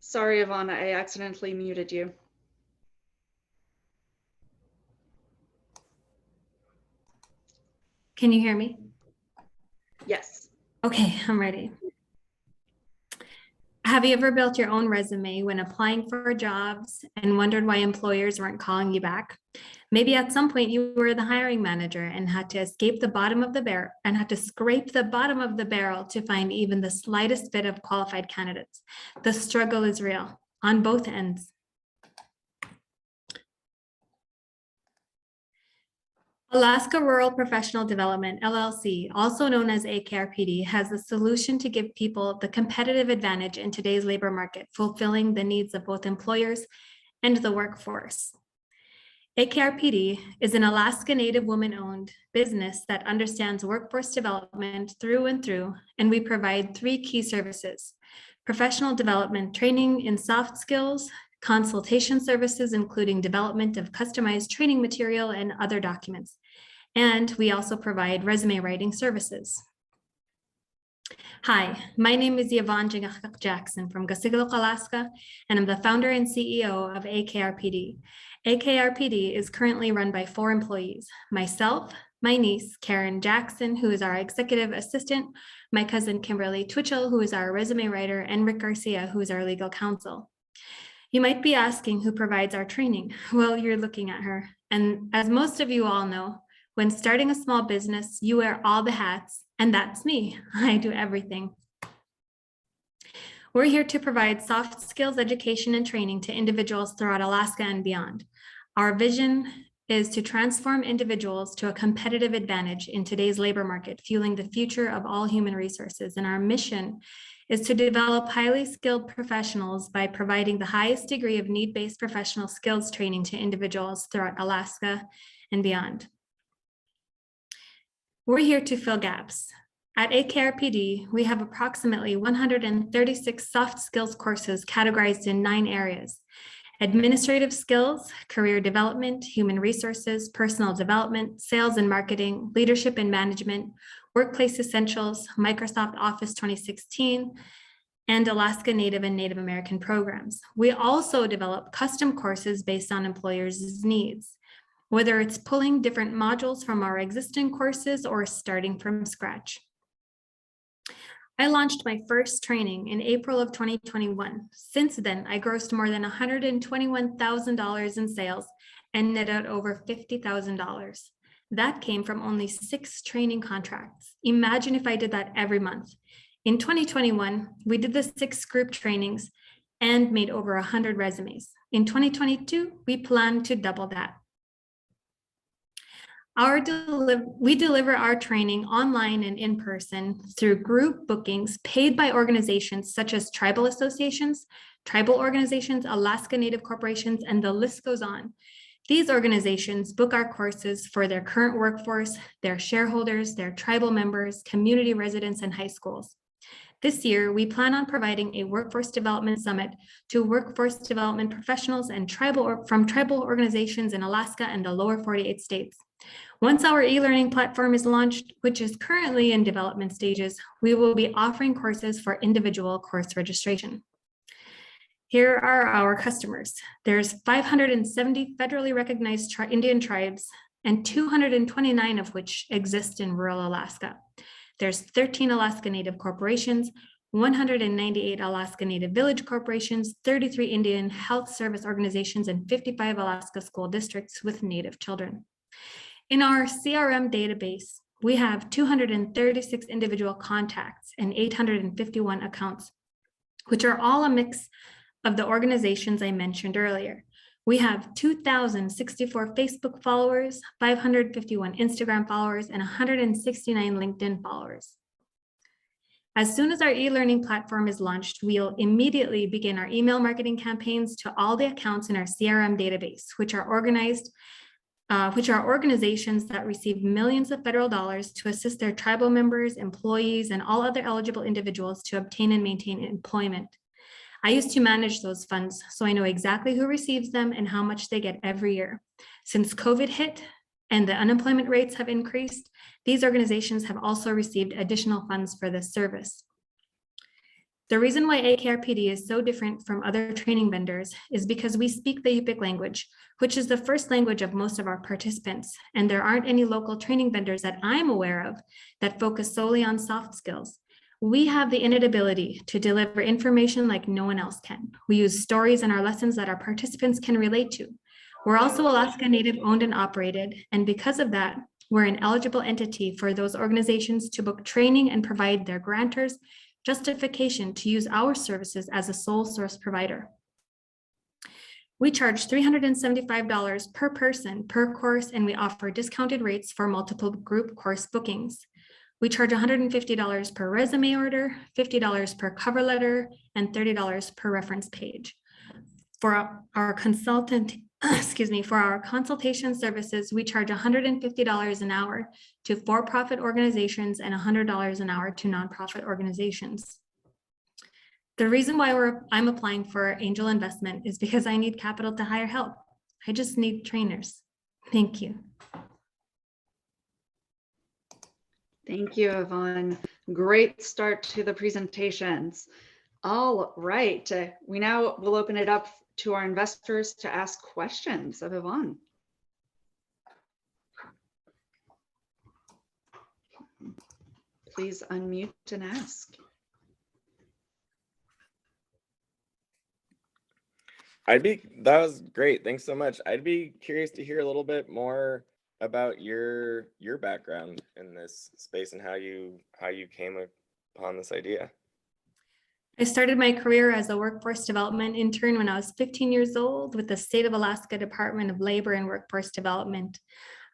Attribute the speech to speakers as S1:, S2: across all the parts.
S1: Sorry, Ivana, I accidentally muted you.
S2: Can you hear me?
S1: Yes.
S2: Okay, I'm ready. Have you ever built your own resume when applying for jobs and wondered why employers weren't calling you back? Maybe at some point you were the hiring manager and had to escape the bottom of the barrel and had to scrape the bottom of the barrel to find even the slightest bit of qualified candidates. The struggle is real on both ends. Alaska Rural Professional Development, LLC, also known as AKRPD, has a solution to give people the competitive advantage in today's labor market, fulfilling the needs of both employers and the workforce. AKRPD is an Alaska Native woman-owned business that understands workforce development through and through, and we provide 3 key services: professional development training in soft skills, consultation services, including development of customized training material and other documents. And we also provide resume writing services. Hi, my name is Yvonne Jingakak Jackson from Gasigilok, Alaska, and I'm the founder and CEO of AKRPD. AKRPD is currently run by 4 employees: myself, my niece, Karen Jackson, who is our executive assistant, my cousin, Kimberly Twitchell, who is our resume writer, and Rick Garcia, who is our legal counsel. You might be asking who provides our training. Well, you're looking at her. And as most of you all know, when starting a small business, you wear all the hats, and that's me. I do everything. We're here to provide soft skills education and training to individuals throughout Alaska and beyond. Our vision is to transform individuals to a competitive advantage in today's labor market, fueling the future of all human resources. And our mission is to develop highly skilled professionals by providing the highest degree of need-based professional skills training to individuals throughout Alaska and beyond. We're here to fill gaps. At AKRPD, we have approximately 136 soft skills courses categorized in 9 areas: administrative skills, career development, human resources, personal development, sales and marketing, leadership and management, workplace essentials, Microsoft Office 2016, and Alaska Native and Native American programs. We also develop custom courses based on employers' needs, whether it's pulling different modules from our existing courses or starting from scratch. I launched my first training in April of 2021. Since then, I grossed more than $121,000 in sales and net out over $50,000. That came from only 6 training contracts. Imagine if I did that every month. In 2021, we did the 6 group trainings and made over 100 resumes. In 2022, we plan to double that. We deliver our training online and in person through group bookings paid by organizations such as tribal associations, tribal organizations, Alaska Native corporations, and the list goes on. These organizations book our courses for their current workforce, their shareholders, their tribal members, community residents, and high schools. This year, we plan on providing a workforce development summit to workforce development professionals and from tribal organizations in Alaska and the lower 48 states. Once our e-learning platform is launched, which is currently in development stages, we will be offering courses for individual course registration. Here are our customers. There's 570 federally recognized Indian tribes, and 229 of which exist in rural Alaska. There's 13 Alaska Native corporations, 198 Alaska Native village corporations, 33 Indian health service organizations, and 55 Alaska school districts with Native children. In our CRM database, we have 236 individual contacts and 851 accounts, which are all a mix of the organizations I mentioned earlier. We have 2,064 Facebook followers, 551 Instagram followers, and 169 LinkedIn followers. As soon as our e-learning platform is launched, we'll immediately begin our email marketing campaigns to all the accounts in our CRM database, which are organizations that receive millions of federal dollars to assist their tribal members, employees, and all other eligible individuals to obtain and maintain employment. I used to manage those funds, so I know exactly who receives them and how much they get every year. Since COVID hit and the unemployment rates have increased, these organizations have also received additional funds for this service. The reason why AKRPD is so different from other training vendors is because we speak the Yupik language, which is the first language of most of our participants, and there aren't any local training vendors that I'm aware of that focus solely on soft skills. We have the innate ability to deliver information like no one else can. We use stories in our lessons that our participants can relate to. We're also Alaska Native owned and operated, and because of that, we're an eligible entity for those organizations to book training and provide their grantors justification to use our services as a sole source provider. We charge $375 per person per course, and we offer discounted rates for multiple group course bookings. We charge $150 per resume order, $50 per cover letter, and $30 per reference page. For our consultation services, we charge $150 an hour to for-profit organizations and $100 an hour to nonprofit organizations. The reason why I'm applying for angel investment is because I need capital to hire help. I just need trainers. Thank you.
S1: Thank you, Yvonne. Great start to the presentations. All right, we now will open it up to our investors to ask questions of Yvonne. Please unmute and ask.
S3: That was great. Thanks so much. I'd be curious to hear a little bit more about your background in this space and how you came upon this idea.
S2: I started my career as a workforce development intern when I was 15 years old with the State of Alaska Department of Labor and Workforce Development.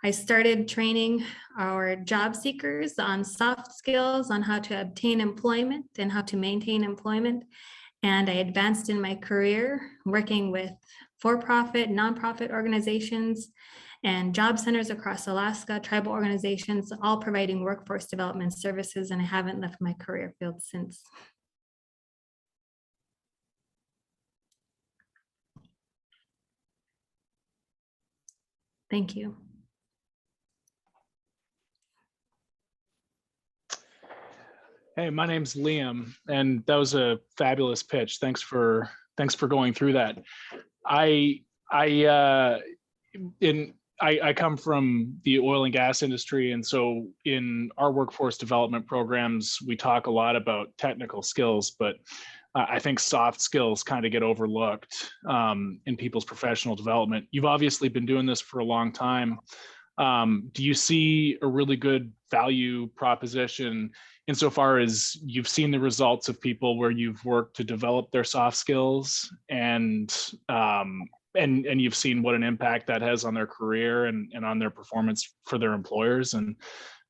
S2: I started training our job seekers on soft skills, on how to obtain employment and how to maintain employment. And I advanced in my career working with for-profit, nonprofit organizations and job centers across Alaska, tribal organizations, all providing workforce development services. And I haven't left my career field since. Thank you.
S4: Hey, my name's Liam, and that was a fabulous pitch. Thanks for going through that. I come from the oil and gas industry, and so in our workforce development programs, we talk a lot about technical skills, but I think soft skills kind of get overlooked in people's professional development. You've obviously been doing this for a long time. Do you see a really good value proposition insofar as you've seen the results of people where you've worked to develop their soft skills and you've seen what an impact that has on their career and on their performance for their employers? And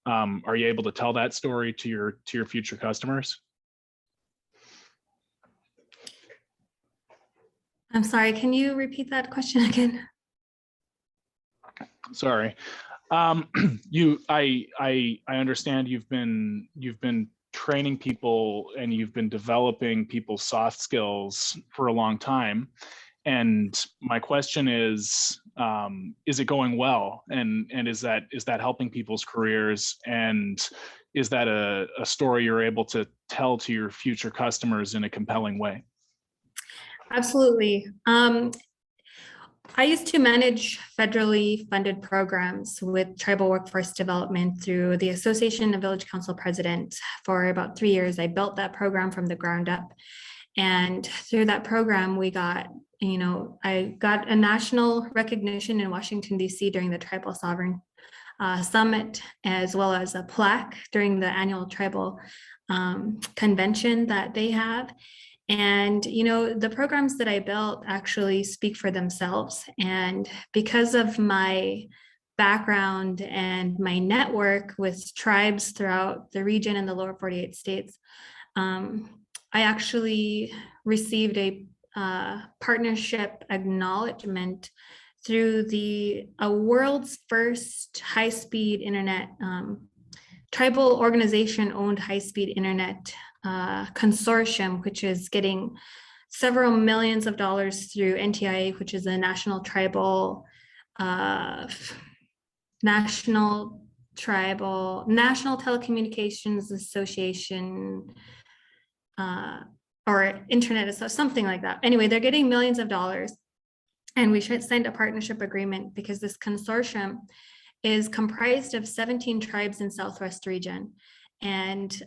S4: are you able to tell that story to your future customers?
S2: I'm sorry, can you repeat that question again?
S4: Sorry. I understand you've been training people and you've been developing people's soft skills for a long time. And my question is it going well? And is that helping people's careers? And is that a story you're able to tell to your future customers in a compelling way?
S2: Absolutely. I used to manage federally funded programs with tribal workforce development through the Association of Village Council President for about 3 years. I built that program from the ground up. And through that program, I got a national recognition in Washington, D.C. during the Tribal Sovereign Summit, as well as a plaque during the annual tribal convention that they have. And, the programs that I built actually speak for themselves. And because of my background and my network with tribes throughout the region and the lower 48 states, I actually received a partnership acknowledgement through a world's first high-speed internet, tribal organization owned high-speed internet consortium, which is getting several millions of dollars through NTIA, which is a national telecommunications association or internet, so something like that. Anyway, they're getting millions of dollars. And we should sign a partnership agreement because this consortium is comprised of 17 tribes in Southwest region. And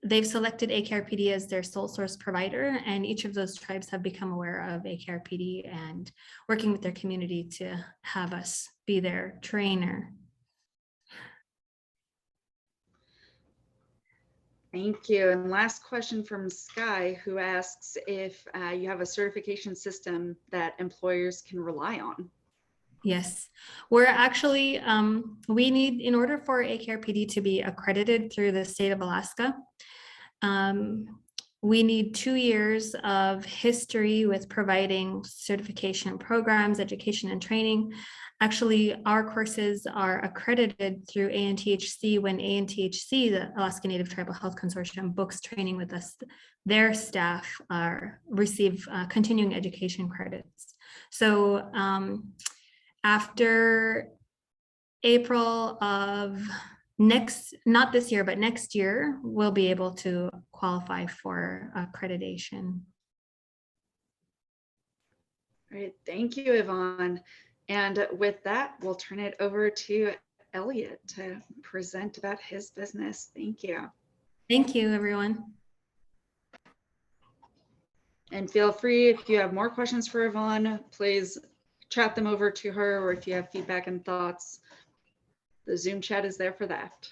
S2: they've selected AKRPD as their sole source provider, and each of those tribes have become aware of AKRPD and working with their community to have us be their trainer.
S1: Thank you. And last question from Sky, who asks if you have a certification system that employers can rely on.
S2: Yes, we're actually, we need, in order for AKRPD to be accredited through the state of Alaska, we need 2 years of history with providing certification programs, education, and training. Actually, our courses are accredited through ANTHC when ANTHC, the Alaska Native Tribal Health Consortium, books training with us. Their staff receive continuing education credits. So after April of not this year, but next year, we'll be able to qualify for accreditation.
S1: All right, thank you, Yvonne. And with that, we'll turn it over to Elliot to present about his business. Thank you.
S2: Thank you, everyone.
S1: And feel free, if you have more questions for Yvonne, please chat them over to her, or if you have feedback and thoughts, the Zoom chat is there for that.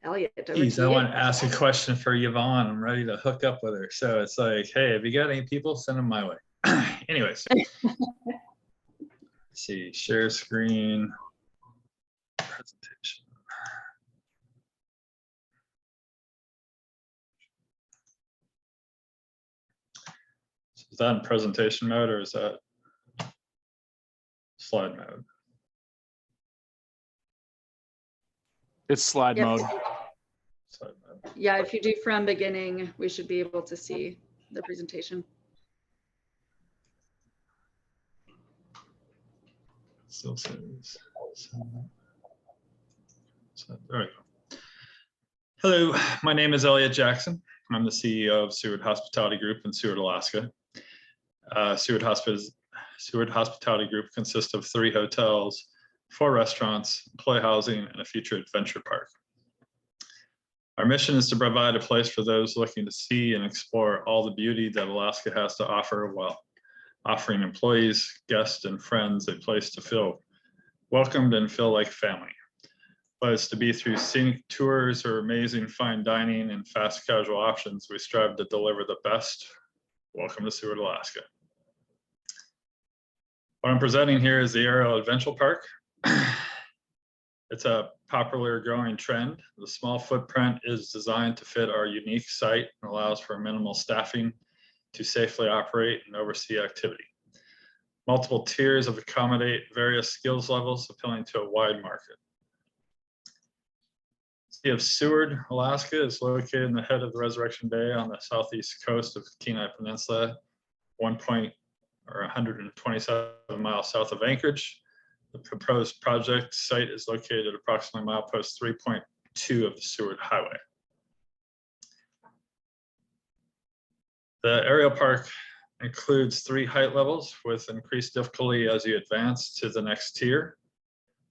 S1: Elliot, over
S5: Geez,
S1: to
S5: I
S1: you.
S5: want to ask a question for Yvonne. I'm ready to hook up with her. So it's like, hey, have you got any people? Send them my way. Anyways. Let's see, share screen, presentation. So is that in presentation mode or is that slide mode?
S4: It's slide
S1: Yep.
S4: mode.
S5: Slide mode.
S1: Yeah, if you do from beginning, we should be able to see the presentation.
S5: Still says. There we go. Hello, my name is Elliot Jackson. I'm the CEO of Seward Hospitality Group in Seward, Alaska. Seward Hospitality Group consists of 3 hotels, 4 restaurants, employee housing, and a future adventure park. Our mission is to provide a place for those looking to see and explore all the beauty that Alaska has to offer while offering employees, guests, and friends a place to feel welcomed and feel like family. Whether it's to be through scenic tours or amazing fine dining and fast casual options, we strive to deliver the best. Welcome to Seward, Alaska. What I'm presenting here is the Aerial Adventure Park. It's a popular growing trend. The small footprint is designed to fit our unique site and allows for minimal staffing to safely operate and oversee activity. Multiple tiers of accommodate various skills levels, appealing to a wide market. The city of Seward, Alaska is located in the head of the Resurrection Bay on the southeast coast of Kenai Peninsula, 127 miles south of Anchorage. The proposed project site is located at approximately milepost 3.2 of the Seward Highway. The aerial park includes 3 height levels with increased difficulty as you advance to the next tier.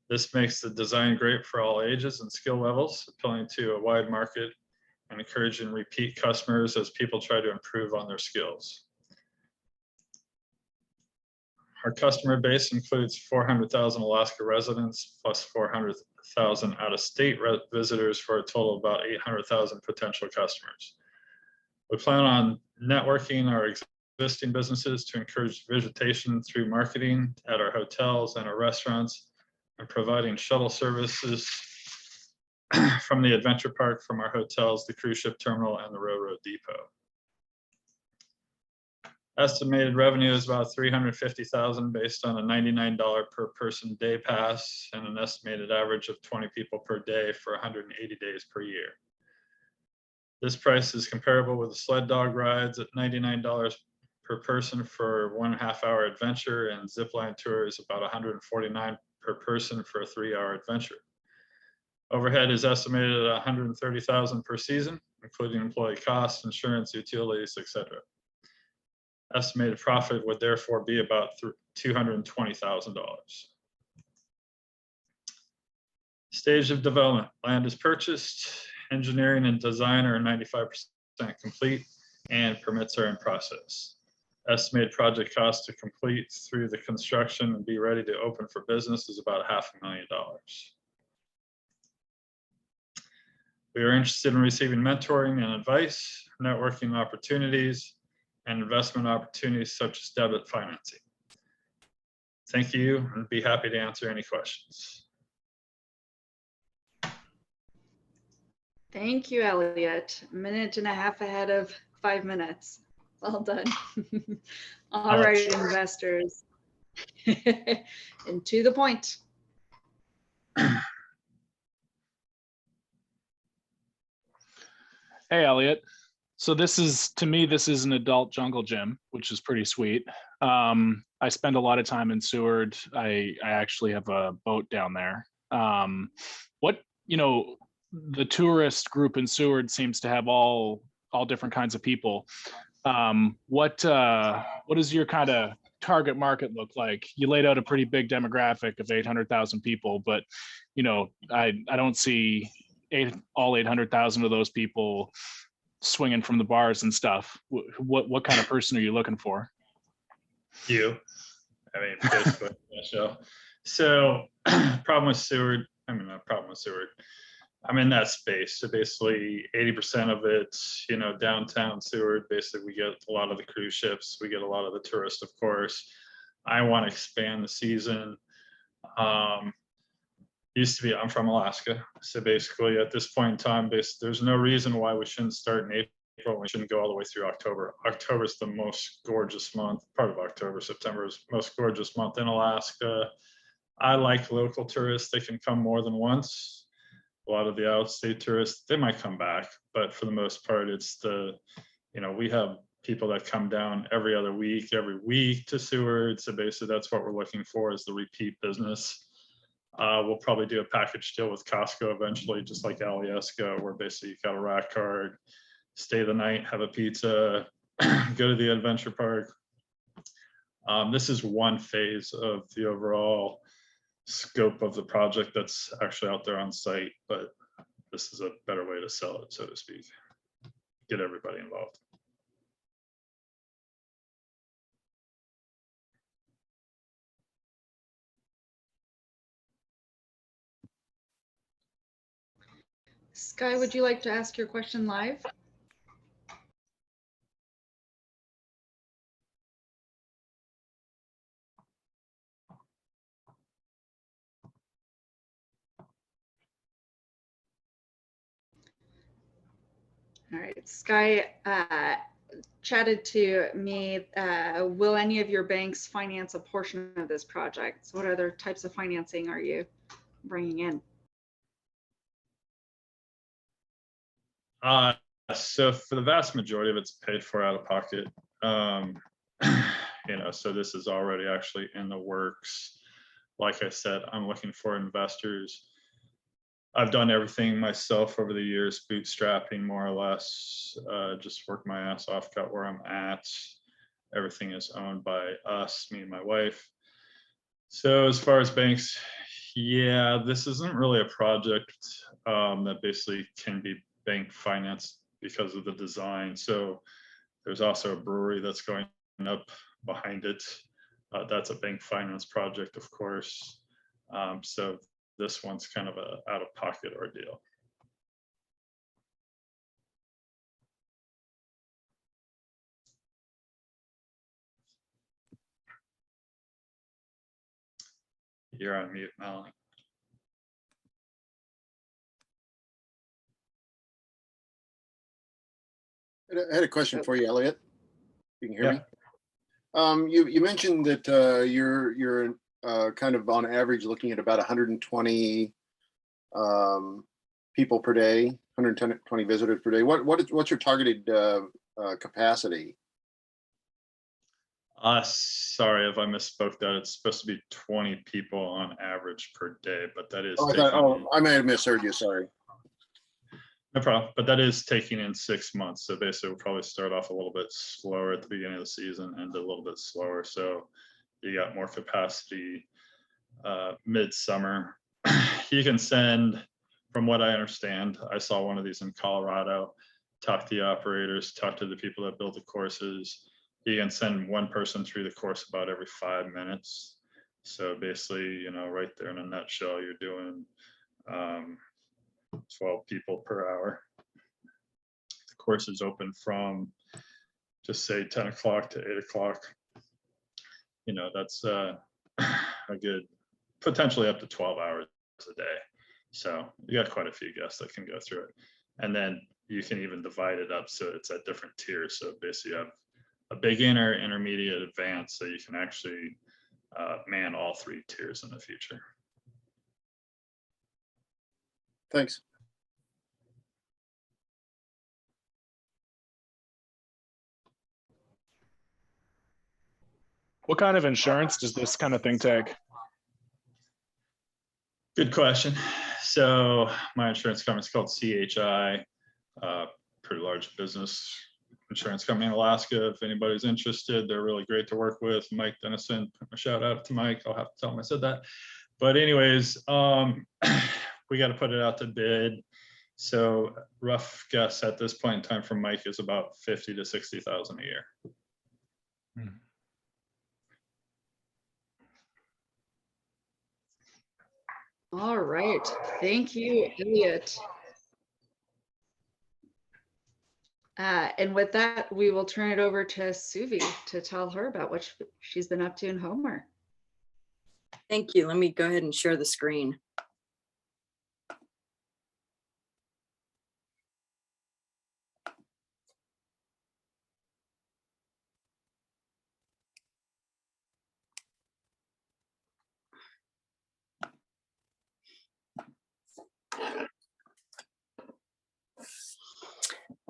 S5: This makes the design great for all ages and skill levels, appealing to a wide market and encouraging repeat customers as people try to improve on their skills. Our customer base includes 400,000 Alaska residents plus 400,000 out-of-state visitors for a total of about 800,000 potential customers. We plan on networking our existing businesses to encourage visitation through marketing at our hotels and our restaurants, and providing shuttle services from the adventure park from our hotels, the cruise ship terminal, and the railroad depot. Estimated revenue is about $350,000 based on a $99 per person day pass and an estimated average of 20 people per day for 180 days per year. This price is comparable with the sled dog rides at $99 per person for 1.5 hour adventure, and zipline tours about $149 per person for a 3-hour adventure. Overhead is estimated at $130,000 per season, including employee costs, insurance, utilities, etc. Estimated profit would therefore be about $220,000. Stage of development, land is purchased, engineering and design are 95% complete, and permits are in process. Estimated project cost to complete through the construction and be ready to open for business is about $500,000. We are interested in receiving mentoring and advice, networking opportunities, and investment opportunities such as debit financing. Thank you, and be happy to answer any questions.
S1: Thank you, Elliot. A minute and a half ahead of 5 minutes. Well done. All right, investors. And to the point.
S4: Hey, Elliot. So this is, to me, this is an adult jungle gym, which is pretty sweet. I spend a lot of time in Seward. I actually have a boat down there. The tourist group in Seward seems to have all different kinds of people. What does your kind of target market look like? You laid out a pretty big demographic of 800,000 people, but I don't see all 800,000 of those people swinging from the bars and stuff. What kind of person are you looking for?
S5: You, I mean, basically, yeah, so problem with Seward, not problem with Seward. I'm in that space. So basically 80% of it, downtown Seward, basically we get a lot of the cruise ships, we get a lot of the tourists, of course. I want to expand the season. Used to be, I'm from Alaska. So basically at this point in time, there's no reason why we shouldn't start in April. We shouldn't go all the way through October. October is the most gorgeous month, part of October. September is the most gorgeous month in Alaska. I like local tourists. They can come more than once. A lot of the out-of-state tourists, they might come back, but for the most part, it's we have people that come down every week to Seward. So basically that's what we're looking for, is the repeat business. We'll probably do a package deal with Costco eventually, just like Alyeska, where basically you got a rack card, stay the night, have a pizza, go to the adventure park. This is one phase of the overall scope of the project that's actually out there on site, but this is a better way to sell it, so to speak. Get everybody involved.
S1: Sky, would you like to ask your question live? All right, Sky chatted to me, will any of your banks finance a portion of this project? So what other types of financing are you bringing in?
S5: So for the vast majority of it's paid for out of pocket. So this is already actually in the works. Like I said, I'm looking for investors. I've done everything myself over the years, bootstrapping more or less, just work my ass off, got where I'm at. Everything is owned by us, me and my wife. So as far as banks, yeah, this isn't really a project that basically can be bank financed because of the design. So there's also a brewery that's going up behind it. That's a bank finance project, of course. So this one's kind of a out-of-pocket ordeal. You're on mute, Melanie.
S6: I had a question for you, Elliot. You can hear
S5: Yeah.
S6: me? You mentioned that you're kind of on average looking at about 120 people per day, 120 visitors per day. What's your targeted capacity?
S5: Sorry if I misspoke that. It's supposed to be 20 people on average per day, but that is.
S6: I may have misheard you. Sorry.
S5: No problem, but that is taking in 6 months. So basically we'll probably start off a little bit slower at the beginning of the season and a little bit slower. So you got more capacity midsummer. You can send, from what I understand, I saw one of these in Colorado, talk to the operators, talk to the people that build the courses. You can send one person through the course about every 5 minutes. So basically, you know, right there in a nutshell, you're doing 12 people per hour. The course is open from just say 10 o'clock to 8 o'clock. You know, that's a good, potentially up to 12 hours a day. So you got quite a few guests that can go through it. And then you can even divide it up so it's at different tiers. So basically you have a beginner, intermediate, advanced, so you can actually man all 3 tiers in the future.
S6: Thanks.
S4: What kind of insurance does this kind of thing take?
S5: Good question. So my insurance company is called CHI, pretty large business insurance company in Alaska. If anybody's interested, they're really great to work with. Mike Dennison, a shout out to Mike. I'll have to tell him I said that. But anyways, we got to put it out to bid. So rough guess at this point in time from Mike is about 50 to 60,000 a year.
S1: All right, thank you, Elliot. And with that, we will turn it over to Suvi to tell her about what she's been up to in Homer.
S7: Thank you. Let me go ahead and share the screen.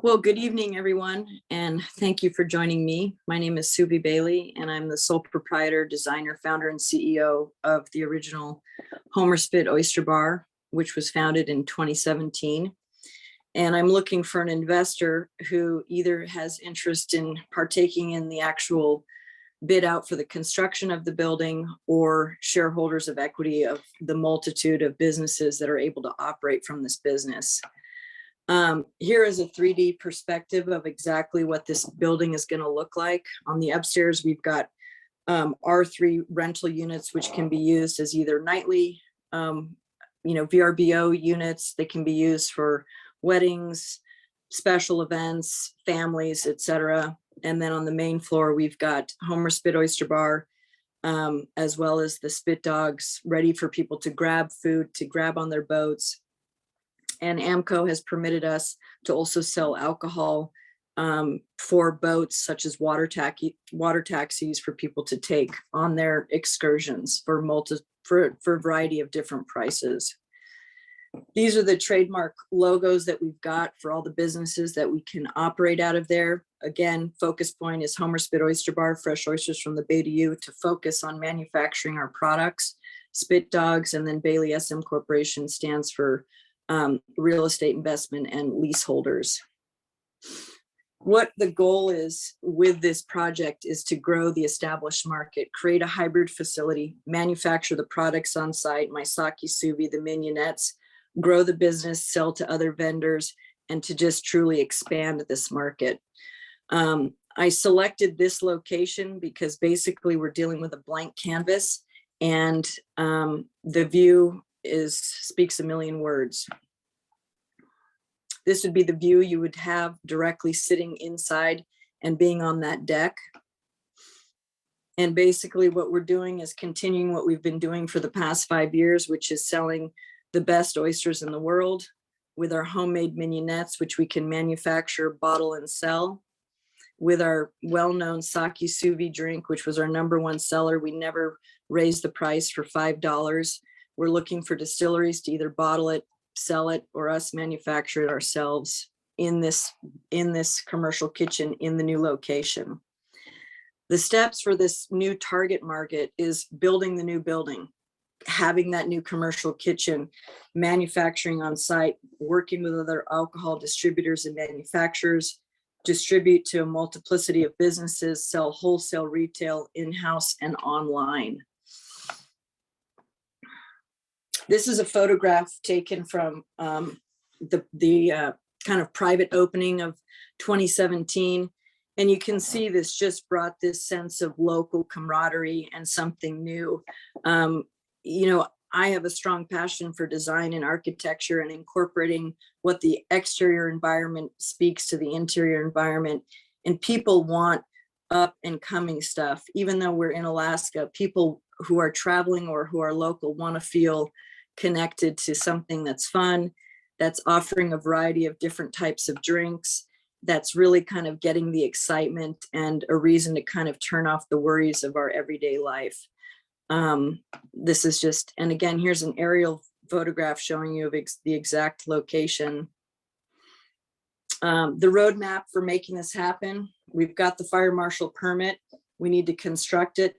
S7: Well, good evening, everyone, and thank you for joining me. My name is Suvi Bailey, and I'm the sole proprietor, designer, founder, and CEO of the original Homer Spit Oyster Bar, which was founded in 2017. And I'm looking for an investor who either has interest in partaking in the actual bid out for the construction of the building, or shareholders of equity of the multitude of businesses that are able to operate from this business. Here is a 3D perspective of exactly what this building is going to look like. On the upstairs, we've got R3 rental units, which can be used as either nightly, VRBO units. They can be used for weddings, special events, families, etc. And then on the main floor, we've got Homer Spit Oyster Bar, as well as the Spit Dogs, ready for people to grab food, to grab on their boats. And AMCO has permitted us to also sell alcohol for boats, such as water taxis for people to take on their excursions for a variety of different prices. These are the trademark logos that we've got for all the businesses that we can operate out of there. Again, focus point is Homer Spit Oyster Bar, fresh oysters from the Bay to you, to focus on manufacturing our products. Spit Dogs, and then Bailey SM Corporation stands for real estate investment and leaseholders. What the goal is with this project is to grow the established market, create a hybrid facility, manufacture the products on site, my sake suvi, the mignonettes, grow the business, sell to other vendors, and to just truly expand this market. I selected this location because basically we're dealing with a blank canvas, and the view speaks a million words. This would be the view you would have directly sitting inside and being on that deck. And basically what we're doing is continuing what we've been doing for the past 5 years, which is selling the best oysters in the world with our homemade mignonettes, which we can manufacture, bottle, and sell. With our well-known sake suvi drink, which was our #1 seller. We never raised the price for $5. We're looking for distilleries to either bottle it, sell it, or us manufacture it ourselves in this commercial kitchen in the new location. The steps for this new target market is building the new building. having that new commercial kitchen, manufacturing on site, working with other alcohol distributors and manufacturers, distribute to a multiplicity of businesses, sell wholesale, retail, in-house, and online. This is a photograph taken from the kind of private opening of 2017. And you can see this just brought this sense of local camaraderie and something new. You know, I have a strong passion for design and architecture and incorporating what the exterior environment speaks to the interior environment. And people want up and coming stuff. Even though we're in Alaska, people who are traveling or who are local want to feel connected to something that's fun, that's offering a variety of different types of drinks, that's really kind of getting the excitement and a reason to kind of turn off the worries of our everyday life. This is just, and again, here's an aerial photograph showing you of the exact location. The roadmap for making this happen: we've got the fire marshal permit. We need to construct it,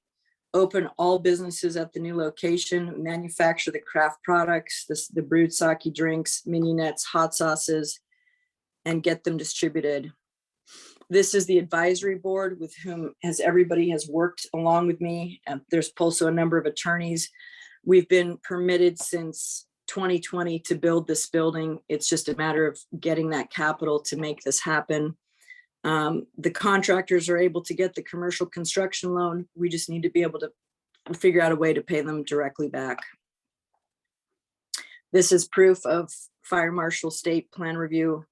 S7: open all businesses at the new location, manufacture the craft products, the brewed sake drinks, mini nets, hot sauces, and get them distributed. This is the advisory board with whom everybody has worked along with me. There's also a number of attorneys. We've been permitted since 2020 to build this building. It's just a matter of getting that capital to make this happen. The contractors are able to get the commercial construction loan. We just need to be able to figure out a way to pay them directly back. This is proof of fire marshal state plan review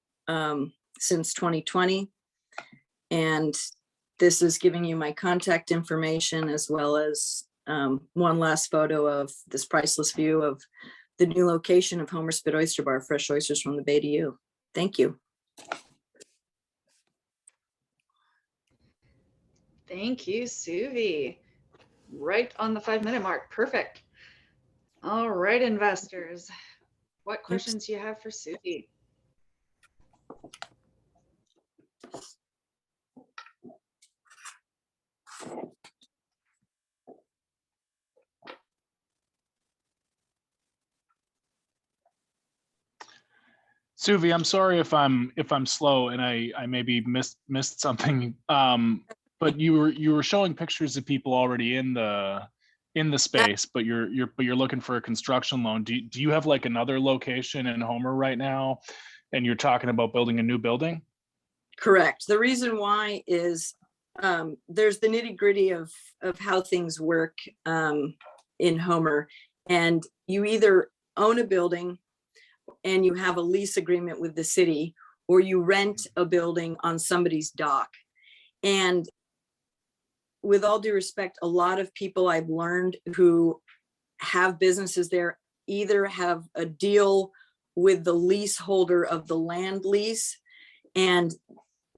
S7: since 2020. And this is giving you my contact information, as well as one last photo of this priceless view of the new location of Homer Spit Oyster Bar, fresh oysters from the Bay to you. Thank you.
S1: Thank you, Suvi. Right on the 5-minute mark. Perfect. All right, investors. What questions do you have for Suvi?
S4: Suvi, I'm sorry if I'm slow and I maybe missed something. But you were showing pictures of people already in the space, but you're looking for a construction loan. Do you have like another location in Homer right now, and you're talking about building a new building?
S7: Correct. The reason why is there's the nitty gritty of how things work in Homer, and you either own a building and you have a lease agreement with the city, or you rent a building on somebody's dock. And with all due respect, a lot of people I've learned who have businesses there either have a deal with the leaseholder of the land lease, and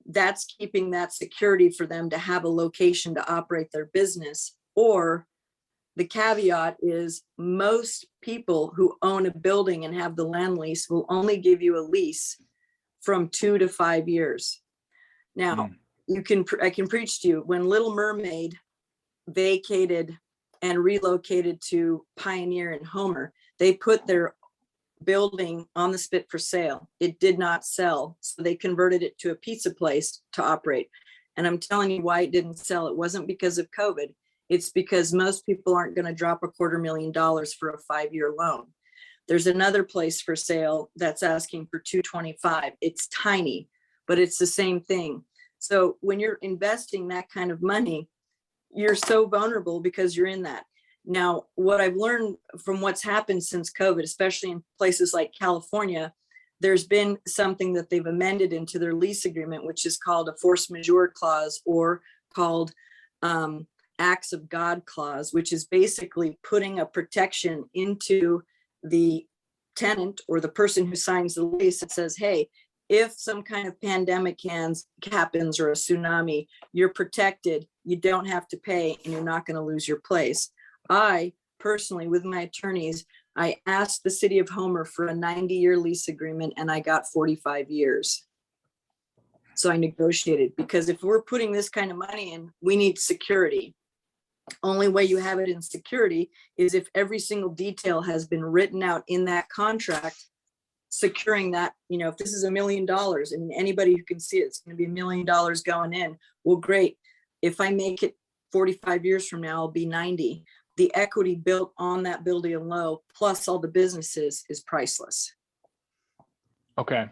S7: that's keeping that security for them to have a location to operate their business. Or the caveat is most people who own a building and have the land lease will only give you a lease from 2 to 5 years. Now, I can preach to you, when Little Mermaid vacated and relocated to Pioneer and Homer, they put their building on the spit for sale. It did not sell, so they converted it to a pizza place to operate. And I'm telling you why it didn't sell. It wasn't because of COVID. It's because most people aren't going to drop $250,000 for a 5-year loan. There's another place for sale that's asking for $225,000. It's tiny, but it's the same thing. So when you're investing that kind of money, you're so vulnerable because you're in that. Now, what I've learned from what's happened since COVID, especially in places like California, there's been something that they've amended into their lease agreement, which is called a force majeure clause, or called acts of God clause, which is basically putting a protection into the tenant or the person who signs the lease that says, hey, if some kind of pandemic happens or a tsunami, you're protected, you don't have to pay, and you're not going to lose your place. I personally, with my attorneys, I asked the city of Homer for a 90-year lease agreement, and I got 45 years. So I negotiated, because if we're putting this kind of money in, we need security. Only way you have it in security is if every single detail has been written out in that contract, securing that, if this is $1 million and anybody who can see it's going to be $1 million going in, well, great. If I make it 45 years from now, I'll be 90. The equity built on that building alone, plus all the businesses, is priceless.
S4: Okay.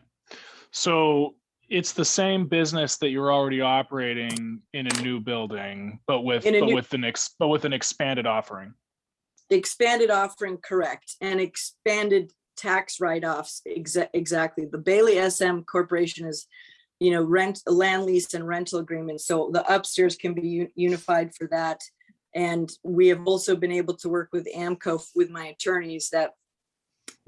S4: So it's the same business that you're already operating in a new building, but with an expanded offering.
S7: Expanded offering, correct, and expanded tax write-offs. Exactly. The Bailey SM Corporation is, rent, land lease and rental agreements. So the upstairs can be unified for that. And we have also been able to work with AMCO, with my attorneys, that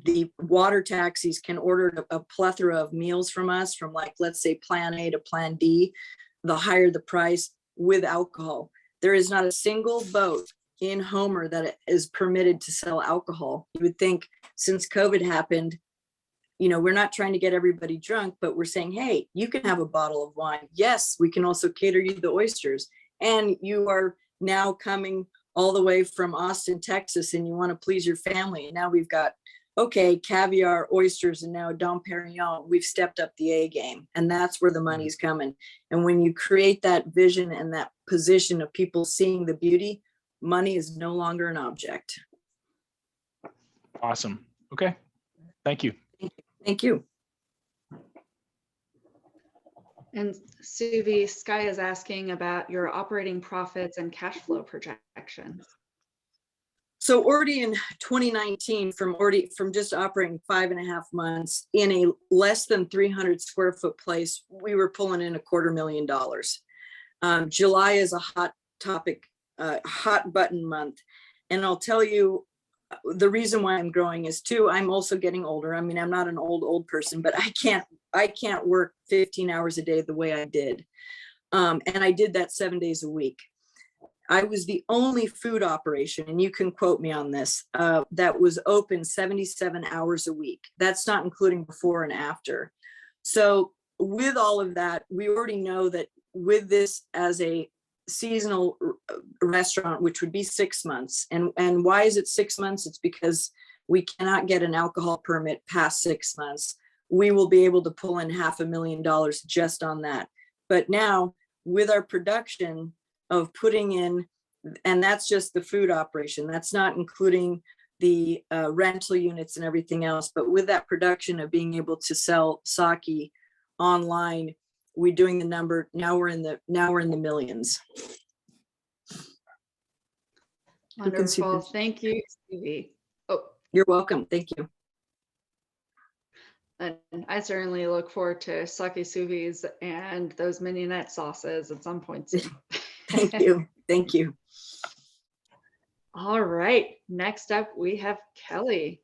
S7: the water taxis can order a plethora of meals from us, from, like, let's say plan A to plan D. The higher the price, with alcohol. There is not a single boat in Homer that is permitted to sell alcohol. You would think, since COVID happened, we're not trying to get everybody drunk, but we're saying, hey, you can have a bottle of wine. Yes, we can also cater you the oysters. And you are now coming all the way from Austin, Texas, and you want to please your family. And now we've got, okay, caviar, oysters, and now Dom Perignon. We've stepped up the A game, and that's where the money's coming. And when you create that vision and that position of people seeing the beauty, money is no longer an object.
S4: Awesome. Okay. Thank you.
S7: Thank you.
S1: And Suvi, Sky is asking about your operating profits and cash flow projections.
S7: So already in 2019, from just operating 5.5 months in a less than 300 square foot place, we were pulling in $250,000. July is a hot topic, hot button month. And I'll tell you, the reason why I'm growing is too, I'm also getting older. I mean, I'm not an old person, but I can't work 15 hours a day the way I did. And I did that 7 days a week. I was the only food operation, and you can quote me on this, that was open 77 hours a week. That's not including before and after. So with all of that, we already know that with this as a seasonal restaurant, which would be 6 months. And why is it 6 months? It's because we cannot get an alcohol permit past 6 months. We will be able to pull in $500,000 just on that. But now with our production of putting in, and that's just the food operation, that's not including the rental units and everything else. But with that production of being able to sell sake online, we're doing the number. Now we're in the millions.
S1: Wonderful. Thank you, Suvi. Oh,
S7: you're welcome. Thank you.
S1: And I certainly look forward to sake suvis and those mignonette sauces at some point soon.
S7: Thank you. Thank you.
S1: All right. Next up, we have Kelly.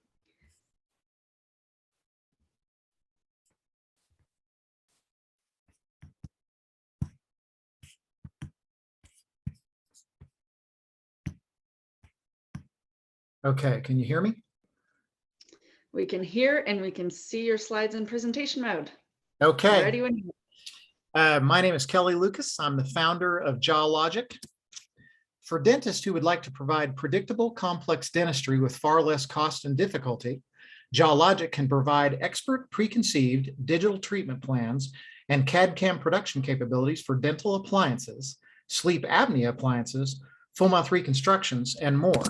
S8: Okay, can you hear me?
S1: We can hear and we can see your slides in presentation mode.
S8: Okay.
S1: Ready when you
S8: my name is Kelly Lucas. I'm the founder of JawLogic. For dentists who would like to provide predictable, complex dentistry with far less cost and difficulty, JawLogic can provide expert preconceived digital treatment plans and CAD/CAM production capabilities for dental appliances, sleep apnea appliances, full mouth reconstructions, and more.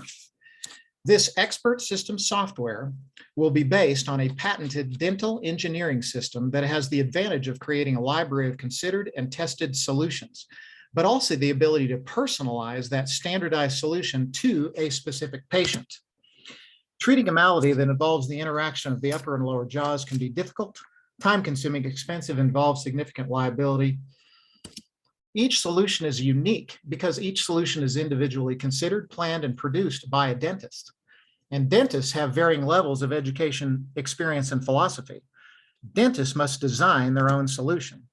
S8: This expert system software will be based on a patented dental engineering system that has the advantage of creating a library of considered and tested solutions, but also the ability to personalize that standardized solution to a specific patient. Treating a malady that involves the interaction of the upper and lower jaws can be difficult, time-consuming, expensive, involves significant liability. Each solution is unique because each solution is individually considered, planned, and produced by a dentist. And dentists have varying levels of education, experience, and philosophy. Dentists must design their own solution.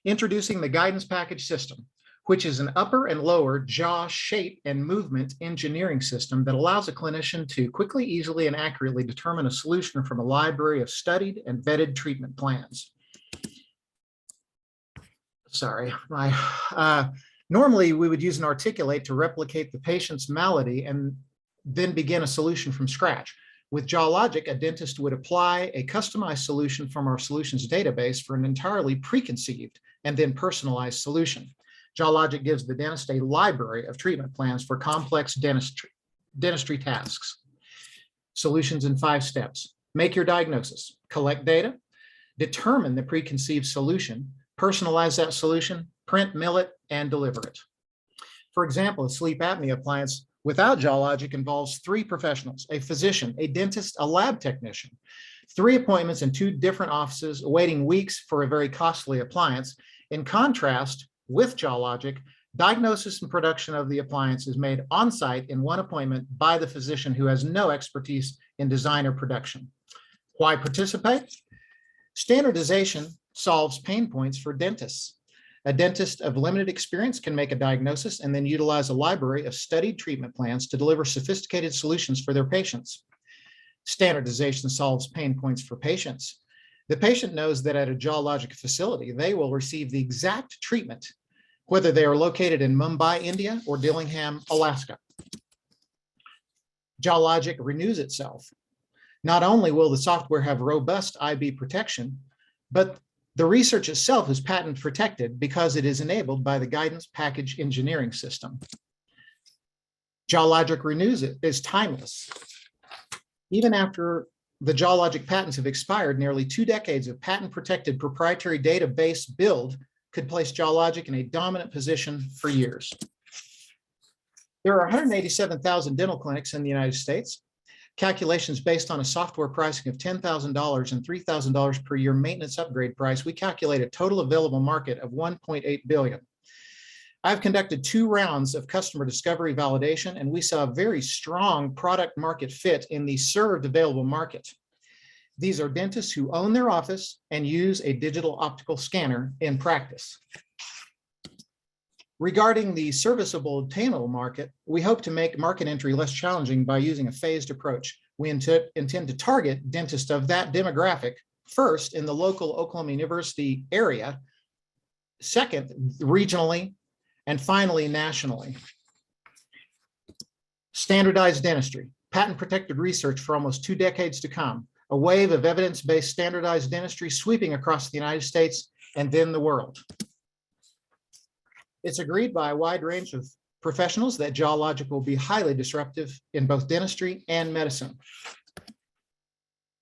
S8: Introducing the guidance package system, which is an upper and lower jaw shape and movement engineering system that allows a clinician to quickly, easily, and accurately determine a solution from a library of studied and vetted treatment plans. Sorry, Normally, we would use an articulate to replicate the patient's malady and then begin a solution from scratch. With JawLogic, a dentist would apply a customized solution from our solutions database for an entirely preconceived and then personalized solution. JawLogic gives the dentist a library of treatment plans for complex dentistry tasks. Solutions in 5 steps. Make your diagnosis, collect data, determine the preconceived solution, personalize that solution, print, mill it, and deliver it. For example, a sleep apnea appliance without JawLogic involves 3 professionals, a physician, a dentist, a lab technician, 3 appointments in 2 different offices, waiting weeks for a very costly appliance. In contrast, with JawLogic, diagnosis and production of the appliance is made on-site in 1 appointment by the physician who has no expertise in design or production. Why participate? Standardization solves pain points for dentists. A dentist of limited experience can make a diagnosis and then utilize a library of studied treatment plans to deliver sophisticated solutions for their patients. Standardization solves pain points for patients. The patient knows that at a JawLogic facility, they will receive the exact treatment, whether they are located in Mumbai, India, or Dillingham, Alaska. JawLogic renews itself. Not only will the software have robust IB protection, but the research itself is patent protected because it is enabled by the guidance package engineering system. JawLogic renews it, is timeless. Even after the JawLogic patents have expired, nearly 2 decades of patent protected proprietary database build could place JawLogic in a dominant position for years. There are 187,000 dental clinics in the United States. Calculations based on a software pricing of $10,000 and $3,000 per year maintenance upgrade price, we calculate a total available market of $1.8 billion. I've conducted 2 rounds of customer discovery validation, and we saw a very strong product market fit in the served available market. These are dentists who own their office and use a digital optical scanner in practice. Regarding the serviceable obtainable market, we hope to make market entry less challenging by using a phased approach. We intend to target dentists of that demographic first in the local Oklahoma University area, second regionally, and finally nationally. Standardized dentistry, patent protected research for almost 2 decades to come, a wave of evidence-based standardized dentistry sweeping across the United States and then the world. It's agreed by a wide range of professionals that JawLogic will be highly disruptive in both dentistry and medicine.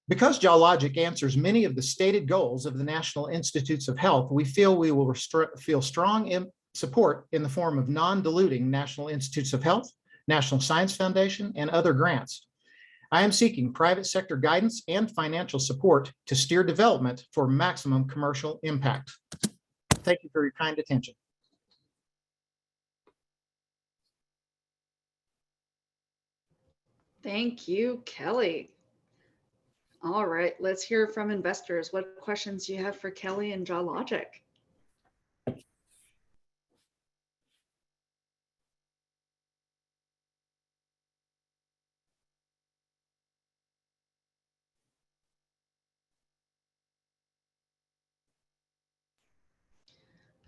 S8: Because JawLogic answers many of the stated goals of the National Institutes of Health, we feel we will feel strong support in the form of non-diluting National Institutes of Health, National Science Foundation, and other grants. I am seeking private sector guidance and financial support to steer development for maximum commercial impact. Thank you for your kind attention.
S1: Thank you, Kelly. All right, let's hear from investors. What questions do you have for Kelly and JawLogic?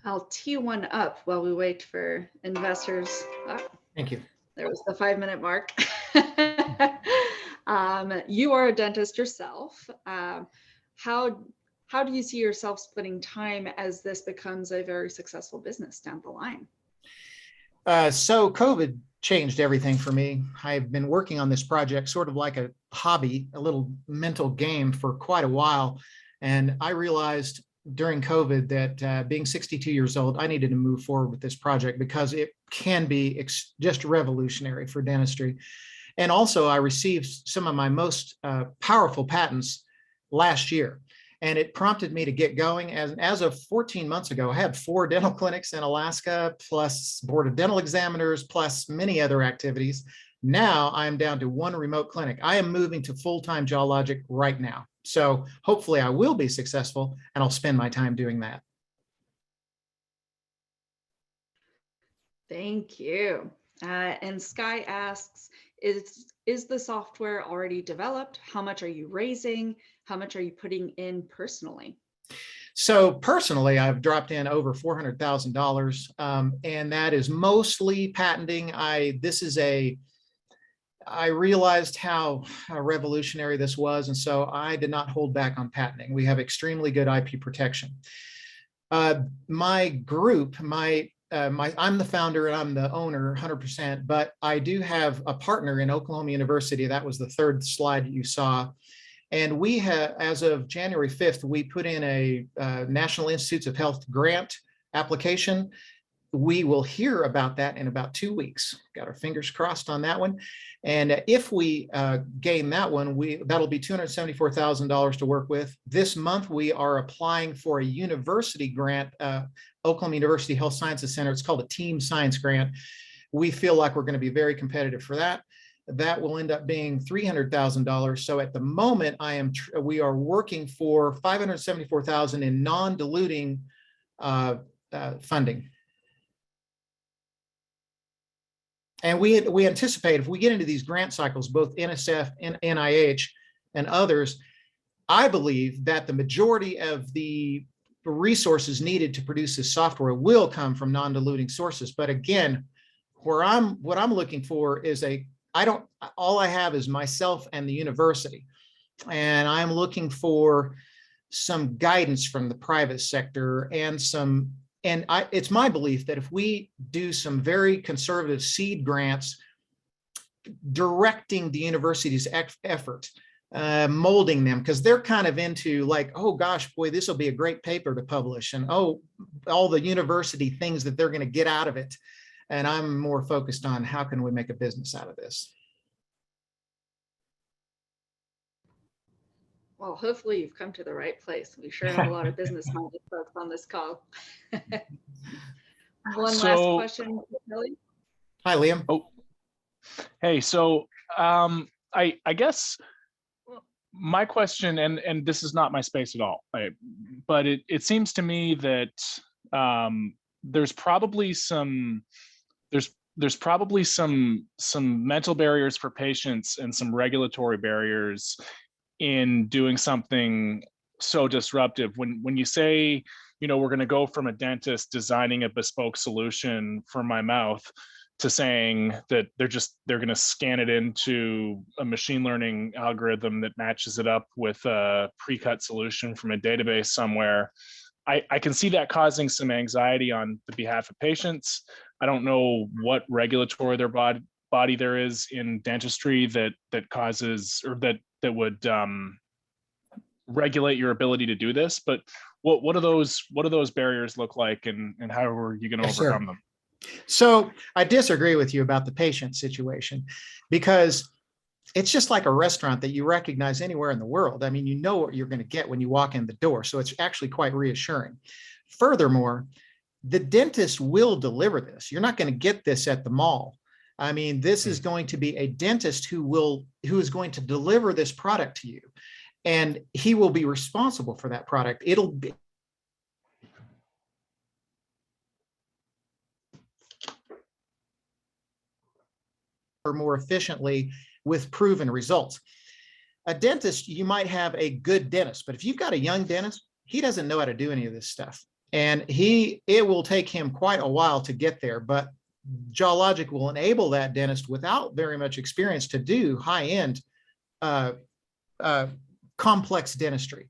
S1: I'll tee one up while we wait for investors. Oh,
S8: Thank you.
S1: there was the 5-minute mark. You are a dentist yourself. How do you see yourself splitting time as this becomes a very successful business down the line?
S8: So COVID changed everything for me. I've been working on this project sort of like a hobby, a little mental game for quite a while. And I realized during COVID that being 62 years old, I needed to move forward with this project because it can be just revolutionary for dentistry. And also I received some of my most powerful patents last year. And it prompted me to get going. As of 14 months ago, I had 4 dental clinics in Alaska, plus board of dental examiners, plus many other activities. Now I am down to 1 remote clinic. I am moving to full-time JawLogic right now. So hopefully I will be successful and I'll spend my time doing that.
S1: Thank you. And Sky asks, is the software already developed? How much are you raising? How much are you putting in personally?
S8: So personally, I've dropped in over $400,000, and that is mostly patenting. I realized how revolutionary this was, and so I did not hold back on patenting. We have extremely good IP protection. My group, I'm the founder and I'm the owner 100%, but I do have a partner in Oklahoma University. That was the third slide that you saw. And we have, as of January 5th, we put in a National Institutes of Health grant application. We will hear about that in about 2 weeks. Got our fingers crossed on that one. And if we gain that one, that'll be $274,000 to work with. This month, we are applying for a university grant, Oklahoma University Health Sciences Center. It's called a Team Science Grant. We feel like we're going to be very competitive for that. That will end up being $300,000. So at the moment, we are working for $574,000 in non-diluting funding. And we anticipate if we get into these grant cycles, both NSF and NIH and others, I believe that the majority of the resources needed to produce this software will come from non-diluting sources. But again, what I'm looking for is all I have is myself and the university. And I'm looking for some guidance from the private sector it's my belief that if we do some very conservative seed grants, directing the university's effort, molding them, because they're kind of into like, oh gosh, boy, this will be a great paper to publish, and oh, all the university things that they're going to get out of it. And I'm more focused on how can we make a business out of this.
S1: Well, hopefully you've come to the right place. We sure have a lot of business-minded folks on this call. One last question, Kelly.
S8: Hi, Liam.
S4: Oh, hey. So I guess my question, and this is not my space at all, but it seems to me that there's probably some mental barriers for patients and some regulatory barriers in doing something so disruptive. When you say, we're going to go from a dentist designing a bespoke solution for my mouth to saying that they're going to scan it into a machine learning algorithm that matches it up with a pre-cut solution from a database somewhere, I can see that causing some anxiety on the behalf of patients. I don't know what regulatory body there is in dentistry that causes, or that would regulate your ability to do this, but what do those barriers look like, and how are you going to overcome them?
S8: So I disagree with you about the patient situation, because it's just like a restaurant that you recognize anywhere in the world. I mean, you know what you're going to get when you walk in the door, so it's actually quite reassuring. Furthermore, the dentist will deliver this. You're not going to get this at the mall. I mean, this is going to be a dentist who is going to deliver this product to you, and he will be responsible for that product. It'll be more efficiently with proven results. A dentist, you might have a good dentist, but if you've got a young dentist, he doesn't know how to do any of this stuff, and it will take him quite a while to get there. But JawLogic will enable that dentist without very much experience to do high-end complex dentistry.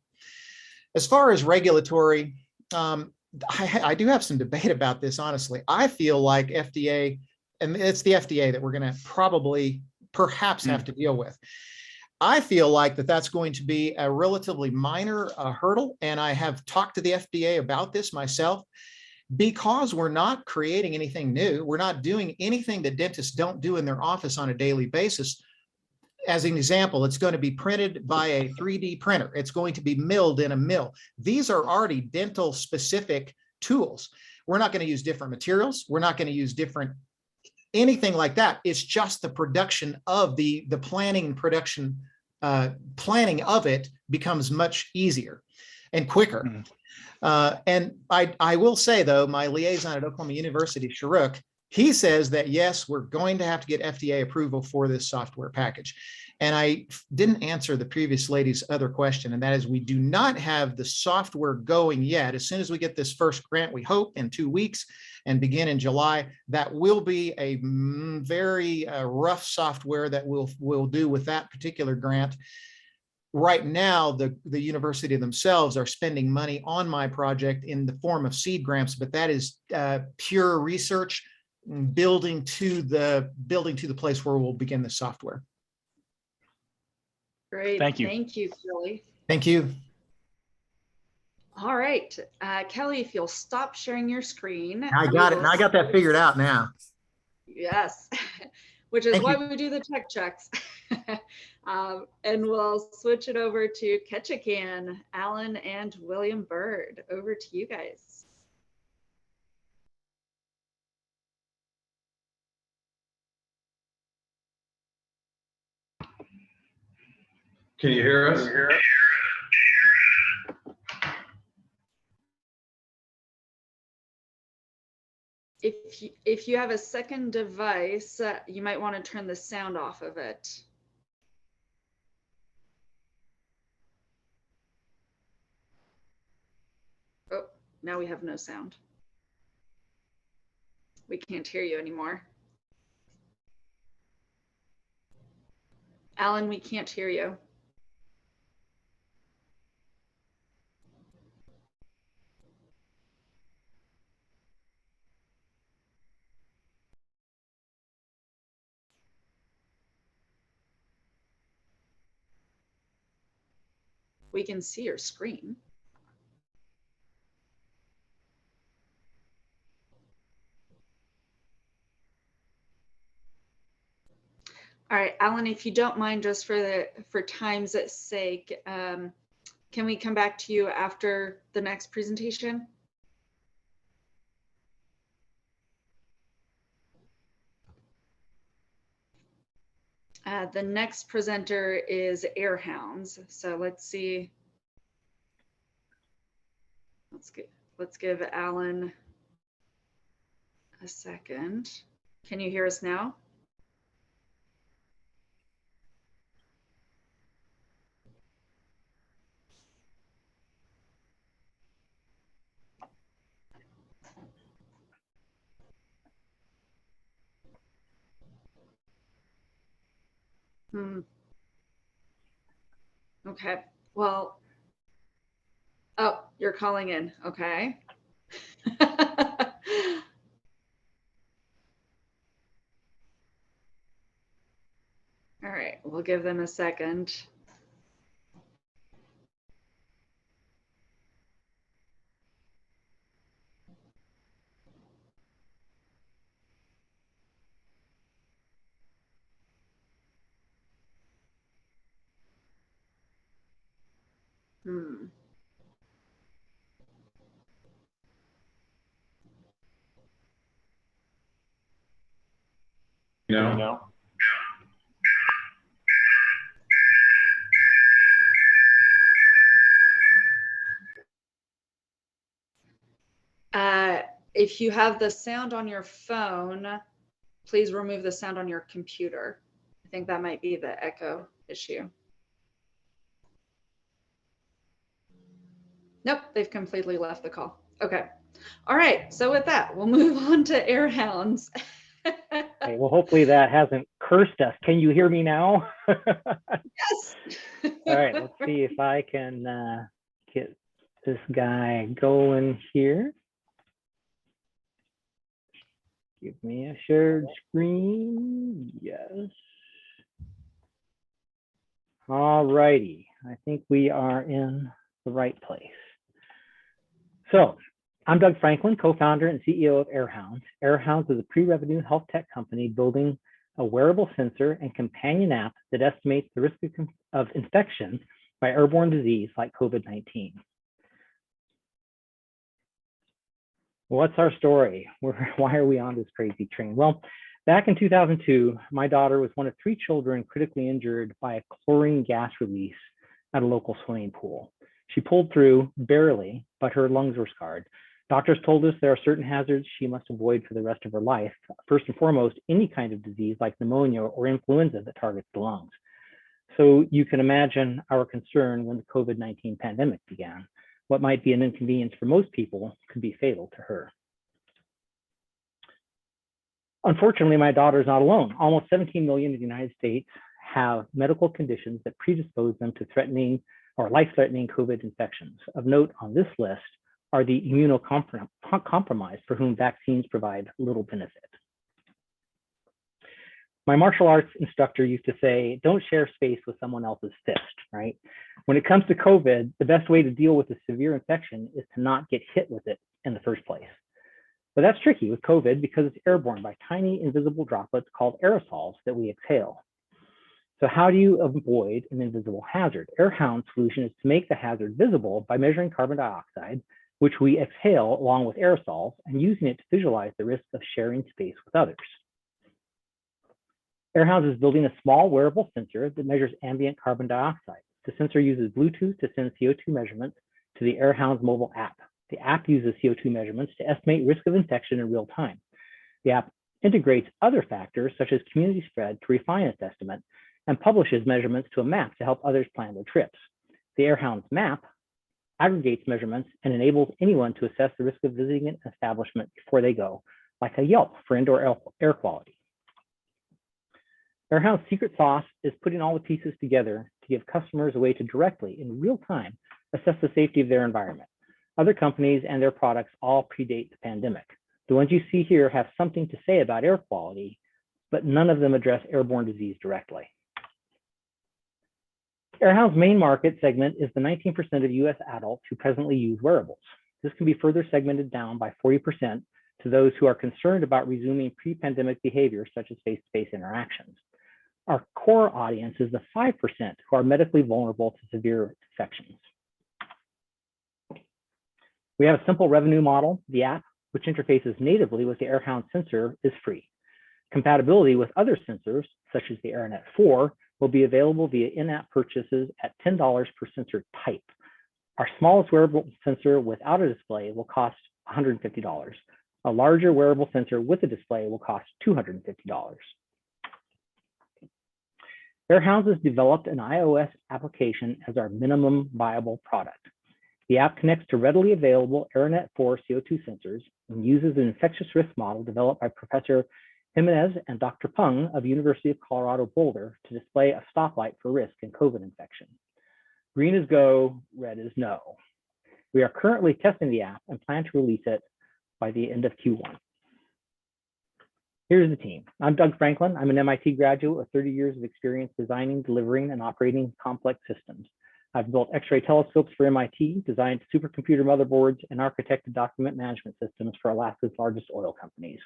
S8: As far as regulatory, I do have some debate about this, honestly. I feel like FDA, and it's the FDA that we're going to perhaps have to deal with. I feel like that's going to be a relatively minor hurdle, and I have talked to the FDA about this myself. Because we're not creating anything new, we're not doing anything that dentists don't do in their office on a daily basis. As an example, it's going to be printed by a 3D printer. It's going to be milled in a mill. These are already dental specific tools. We're not going to use different materials. We're not going to use anything like that. It's just the production of the planning and production, planning of it becomes much easier and quicker. Mm-hmm. And I will say, though, my liaison at Oklahoma University, Sharuk, he says that, yes, we're going to have to get FDA approval for this software package. And I didn't answer the previous lady's other question, and that is we do not have the software going yet. As soon as we get this first grant, we hope in 2 weeks and begin in July, that will be a very rough software that we'll do with that particular grant. Right now, the university themselves are spending money on my project in the form of seed grants, but that is pure research, building to the place where we'll begin the software.
S1: Great.
S4: Thank you.
S1: Thank you, Kelly.
S8: Thank you.
S1: All right, Kelly, if you'll stop sharing your screen.
S8: I got it. I got that figured out now.
S1: Yes, which is
S8: Thank
S1: why
S8: you.
S1: we do the tech checks. And we'll switch it over to Ketchikan, Alan and William Bird. Over to you guys.
S5: Can you hear us?
S1: If you have a second device, you might want to turn the sound off of it. Oh, now we have no sound. We can't hear you anymore. Alan, we can't hear you. We can see your screen. All right, Alan, if you don't mind, just for time's sake, can we come back to you after the next presentation? The next presenter is Airhounds. So let's see. Let's give Alan a second. Can you hear us now? Okay, well, oh, you're calling in, okay. All right, we'll give them a second.
S5: No.
S1: If you have the sound on your phone, please remove the sound on your computer. I think that might be the echo issue. Nope, they've completely left the call. Okay. All right, so with that, we'll move on to Airhounds.
S9: Okay, well, hopefully that hasn't cursed us. Can you hear me now?
S1: Yes.
S9: All right, let's see if I can get this guy going here. Give me a shared screen. Yes. All righty. I think we are in the right place. So I'm Doug Franklin, co-founder and CEO of Airhounds. Airhounds is a pre-revenue health tech company building a wearable sensor and companion app that estimates the risk of infection by airborne disease like COVID-19. What's our story? Why are we on this crazy train? Well, back in 2002, my daughter was one of 3 children critically injured by a chlorine gas release at a local swimming pool. She pulled through barely, but her lungs were scarred. Doctors told us there are certain hazards she must avoid for the rest of her life. First and foremost, any kind of disease like pneumonia or influenza that targets the lungs. So you can imagine our concern when the COVID-19 pandemic began. What might be an inconvenience for most people could be fatal to her. Unfortunately, my daughter is not alone. Almost 17 million in the United States have medical conditions that predispose them to threatening or life-threatening COVID infections. Of note on this list are the immunocompromised for whom vaccines provide little benefit. My martial arts instructor used to say, don't share space with someone else's fist, right? When it comes to COVID, the best way to deal with a severe infection is to not get hit with it in the first place. But that's tricky with COVID because it's airborne by tiny invisible droplets called aerosols that we exhale. So how do you avoid an invisible hazard? AirHound's solution is to make the hazard visible by measuring carbon dioxide, which we exhale along with aerosols, and using it to visualize the risk of sharing space with others. AirHound is building a small wearable sensor that measures ambient carbon dioxide. The sensor uses Bluetooth to send CO2 measurements to the AirHound's mobile app. The app uses CO2 measurements to estimate risk of infection in real time. The app integrates other factors such as community spread to refine its estimate and publishes measurements to a map to help others plan their trips. The AirHound's map aggregates measurements and enables anyone to assess the risk of visiting an establishment before they go, like a Yelp for indoor air quality. AirHound's secret sauce is putting all the pieces together to give customers a way to directly, in real time, assess the safety of their environment. Other companies and their products all predate the pandemic. The ones you see here have something to say about air quality, but none of them address airborne disease directly. AirHound's main market segment is the 19% of US adults who presently use wearables. This can be further segmented down by 40% to those who are concerned about resuming pre-pandemic behavior such as face-to-face interactions. Our core audience is the 5% who are medically vulnerable to severe infections. We have a simple revenue model. The app, which interfaces natively with the AirHound sensor, is free. Compatibility with other sensors, such as the AirNet 4, will be available via in-app purchases at $10 per sensor type. Our smallest wearable sensor without a display will cost $150. A larger wearable sensor with a display will cost $250. AirHound has developed an iOS application as our minimum viable product. The app connects to readily available AirNet 4 CO2 sensors and uses an infectious risk model developed by Professor Jimenez and Dr. Peng of University of Colorado Boulder to display a stoplight for risk in COVID infection. Green is go, red is no. We are currently testing the app and plan to release it by the end of Q1. Here's the team. I'm Doug Franklin. I'm an MIT graduate with 30 years of experience designing, delivering, and operating complex systems. I've built X-ray telescopes for MIT, designed supercomputer motherboards, and architected document management systems for Alaska's largest oil companies.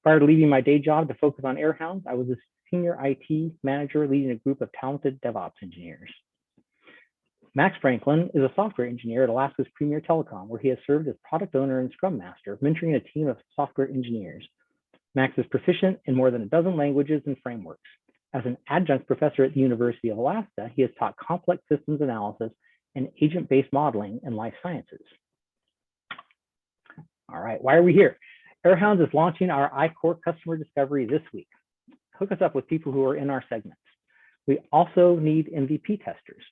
S9: Prior to leaving my day job to focus on AirHound, I was a senior IT manager leading a group of talented DevOps engineers. Max Franklin is a software engineer at Alaska's Premier Telecom, where he has served as product owner and scrum master, mentoring a team of software engineers. Max is proficient in more than a dozen languages and frameworks. As an adjunct professor at the University of Alaska, he has taught complex systems analysis and agent-based modeling in life sciences. All right, why are we here? AirHound is launching our iCore customer discovery this week. Hook us up with people who are in our segments. We also need MVP testers,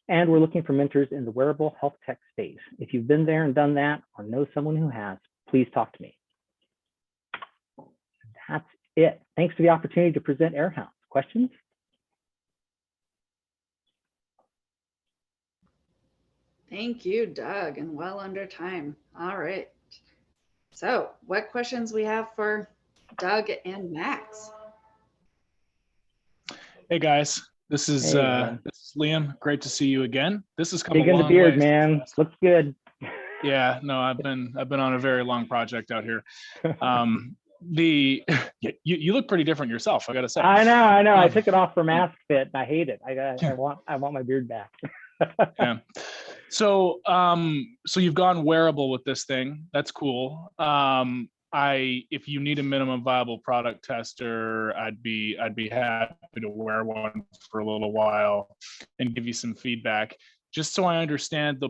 S9: and we're looking for mentors in the wearable health tech space. If you've been there and done that or know someone who has, please talk to me. That's it. Thanks for the opportunity to present AirHound. Questions?
S1: Thank you, Doug, and well under time. All right. So what questions we have for Doug and Max?
S4: Hey guys, this is Liam. Great to see you again. This has come
S9: Big
S4: a
S9: in the
S4: long
S9: beard,
S4: way.
S9: man. Looks good.
S4: Yeah, no, I've been on a very long project out here. You look pretty different yourself, I gotta say.
S9: I know. I took it off for mask fit and I hate it. I want my beard back.
S4: Yeah. So you've gone wearable with this thing. That's cool. If you need a minimum viable product tester, I'd be happy to wear one for a little while and give you some feedback. Just so I understand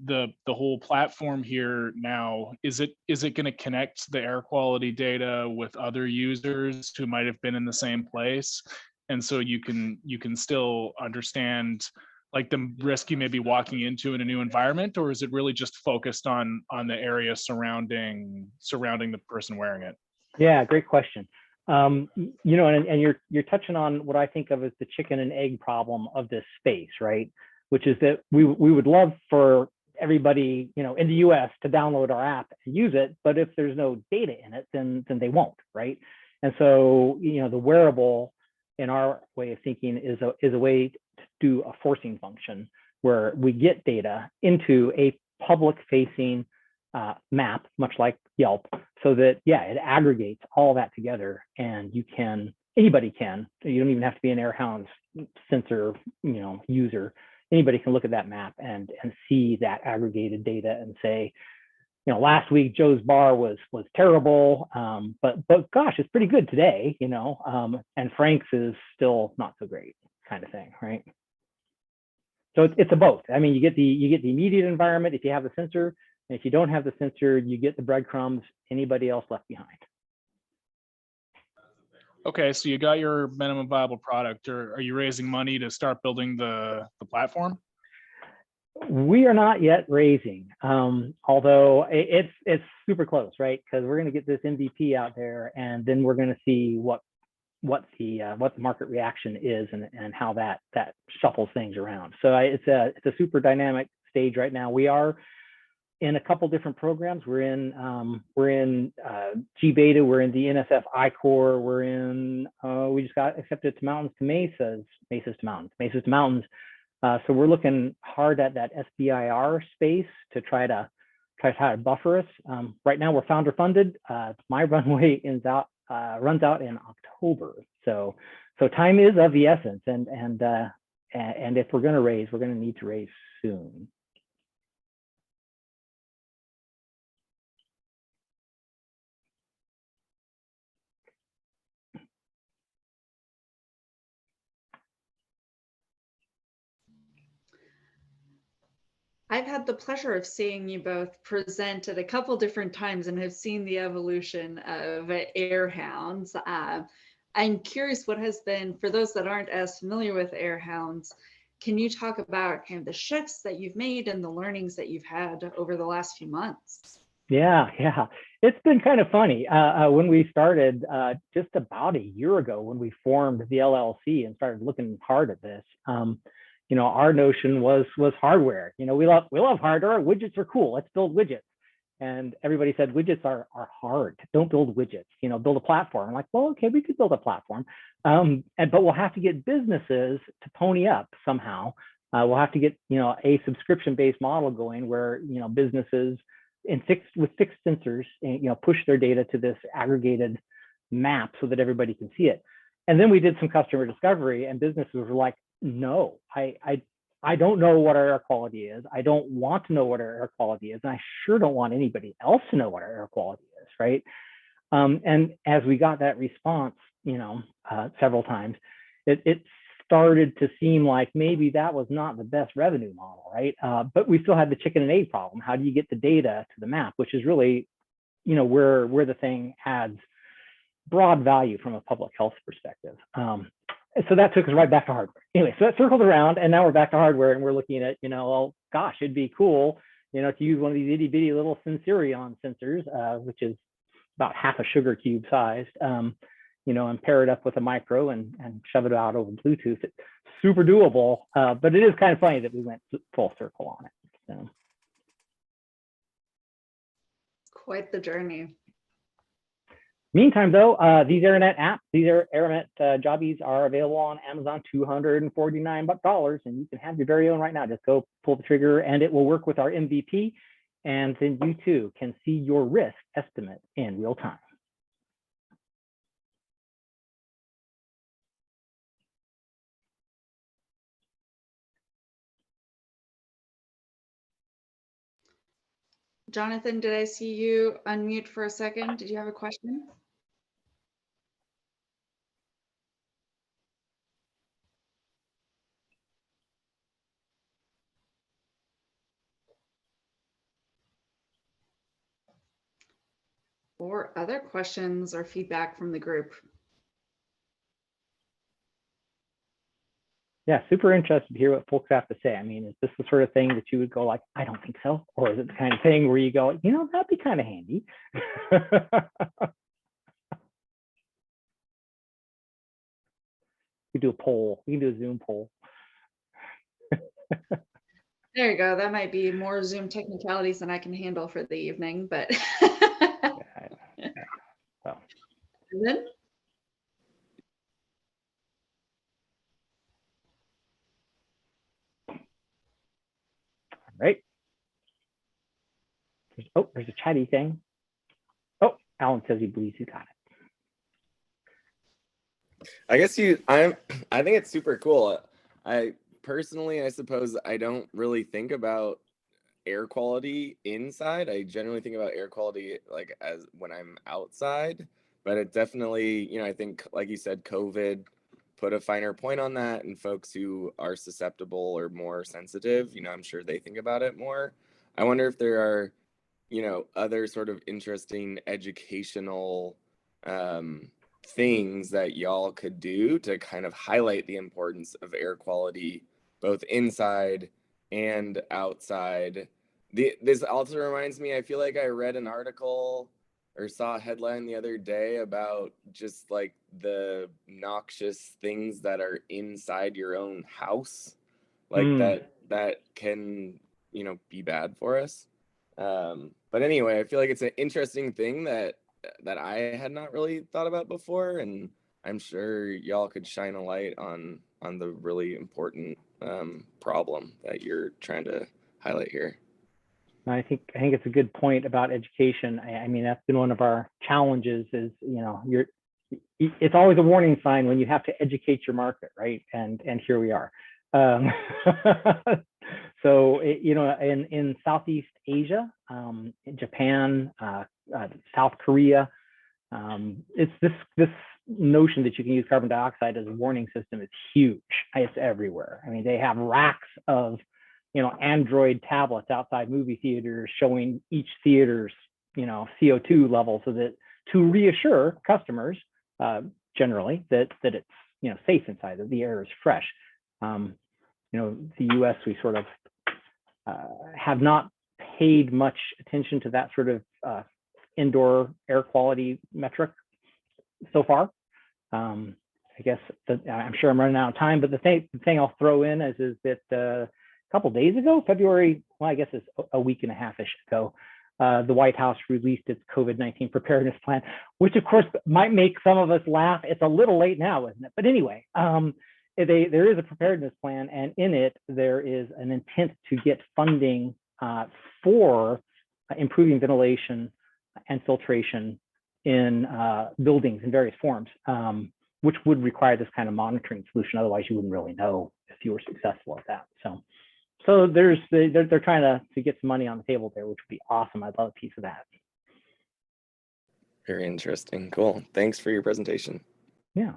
S4: the whole platform here now, is it going to connect the air quality data with other users who might have been in the same place? And so you can still understand like the risk you may be walking into in a new environment, or is it really just focused on the area surrounding the person wearing it?
S9: Yeah, great question. You know, and you're touching on what I think of as the chicken and egg problem of this space, right? Which is that we would love for everybody, you know, in the US to download our app and use it, but if there's no data in it, then they won't, right? And so, you know, the wearable in our way of thinking is a way to do a forcing function where we get data into a public facing map, much like Yelp, so that, yeah, it aggregates all that together, and anybody can, you don't even have to be an Airhounds sensor, you know, user. Anybody can look at that map and see that aggregated data and say, you know, last week Joe's bar was terrible, but gosh, it's pretty good today, you know, and Frank's is still not so great, kind of thing, right? So it's a both. I mean, you get the immediate environment if you have the sensor, and if you don't have the sensor, you get the breadcrumbs, anybody else left behind.
S4: Okay, so you got your minimum viable product, or are you raising money to start building the platform?
S9: We are not yet raising, although it's super close, right? Because we're going to get this MVP out there, and then we're going to see what the market reaction is and how that shuffles things around. So it's a super dynamic stage right now. We are in a couple different programs. We're in G Beta. We're in the NSF I-Core. We're in we just got accepted to Mountains to Mesas to Mountains. So we're looking hard at that SBIR space to try to buffer us. Right now we're founder funded. My runway runs out in October. So time is of the essence, and if we're going to raise, we're going to need to raise soon.
S1: I've had the pleasure of seeing you both present at a couple different times and have seen the evolution of Airhounds. I'm curious what has been, for those that aren't as familiar with Airhounds, can you talk about kind of the shifts that you've made and the learnings that you've had over the last few months? Yeah.
S9: It's been kind of funny. When we started just about a year ago, when we formed the LLC and started looking hard at this, you know, our notion was hardware. You know, we love hardware. Widgets are cool. Let's build widgets. And everybody said widgets are hard. Don't build widgets. You know, build a platform. I'm like, well, okay, we could build a platform, but we'll have to get businesses to pony up somehow. We'll have to get, you know, a subscription-based model going where, you know, businesses with fixed sensors, you know, push their data to this aggregated map so that everybody can see it. And then we did some customer discovery, and businesses were like, no, I don't know what our air quality is. I don't want to know what our air quality is. And I sure don't want anybody else to know what our air quality is, right? And as we got that response, you know, several times, it started to seem like maybe that was not the best revenue model, right? But we still had the chicken and egg problem. How do you get the data to the map, which is really, you know, where the thing adds broad value from a public health perspective. So that took us right back to hardware. Anyway, so that circled around, and now we're back to hardware, and we're looking at, you know, oh gosh, it'd be cool, you know, to use one of these itty bitty little Sensorion sensors, which is about half a sugar cube sized, you know, and pair it up with a micro and shove it out over Bluetooth. It's super doable, but it is kind of funny that we went full circle on it. So.
S1: Quite the journey.
S9: Meantime, though, these AirNet apps, these AirNet jobbies are available on Amazon, $249, and you can have your very own right now. Just go pull the trigger, and it will work with our MVP, and then you too can see your risk estimate in real time.
S1: Jonathan, did I see you unmute for a second? Did you have a question? Or other questions or feedback from the group?
S9: Yeah, super interested to hear what folks have to say. I mean, is this the sort of thing that you would go like, I don't think so? Or is it the kind of thing where you go, you know, that'd be kind of handy? We do a poll. We can do a Zoom poll.
S1: There you go. That might be more Zoom technicalities than I can handle for the evening, but.
S9: So.
S1: Then?
S9: Right. There's a chatty thing. Oh, Alan says he believes he got it.
S3: I guess I think it's super cool. I personally, I suppose I don't really think about air quality inside. I generally think about air quality like as when I'm outside, but it definitely, you know, I think like you said, COVID put a finer point on that, and folks who are susceptible or more sensitive, you know, I'm sure they think about it more. I wonder if there are, you know, other sort of interesting educational things that y'all could do to kind of highlight the importance of air quality both inside and outside. This also reminds me, I feel like I read an article or saw a headline the other day about just like the noxious things that are inside your own house, like that can, you know, be bad for us. But anyway, I feel like it's an interesting thing that I had not really thought about before, and I'm sure y'all could shine a light on the really important problem that you're trying to highlight here.
S9: I think it's a good point about education. I mean, that's been one of our challenges is, you know, it's always a warning sign when you have to educate your market, right? And here we are. So, you know, in Southeast Asia, in Japan, South Korea, it's this notion that you can use carbon dioxide as a warning system is huge. It's everywhere. I mean, they have racks of, you know, Android tablets outside movie theaters showing each theater's, you know, CO2 level, so that to reassure customers generally that it's, you know, safe inside, that the air is fresh. You know, the U.S., we sort of have not paid much attention to that sort of indoor air quality metric so far. I guess I'm sure I'm running out of time, but the thing I'll throw in is that a couple of days ago, February, well, I guess it's a week and a half-ish ago, the White House released its COVID-19 preparedness plan, which of course might make some of us laugh. It's a little late now, isn't it? But anyway, there is a preparedness plan, and in it, there is an intent to get funding for improving ventilation and filtration in buildings in various forms, which would require this kind of monitoring solution. Otherwise, you wouldn't really know if you were successful at that. So they're trying to get some money on the table there, which would be awesome. I'd love a piece of that.
S3: Very interesting. Cool. Thanks for your presentation.
S9: Yeah.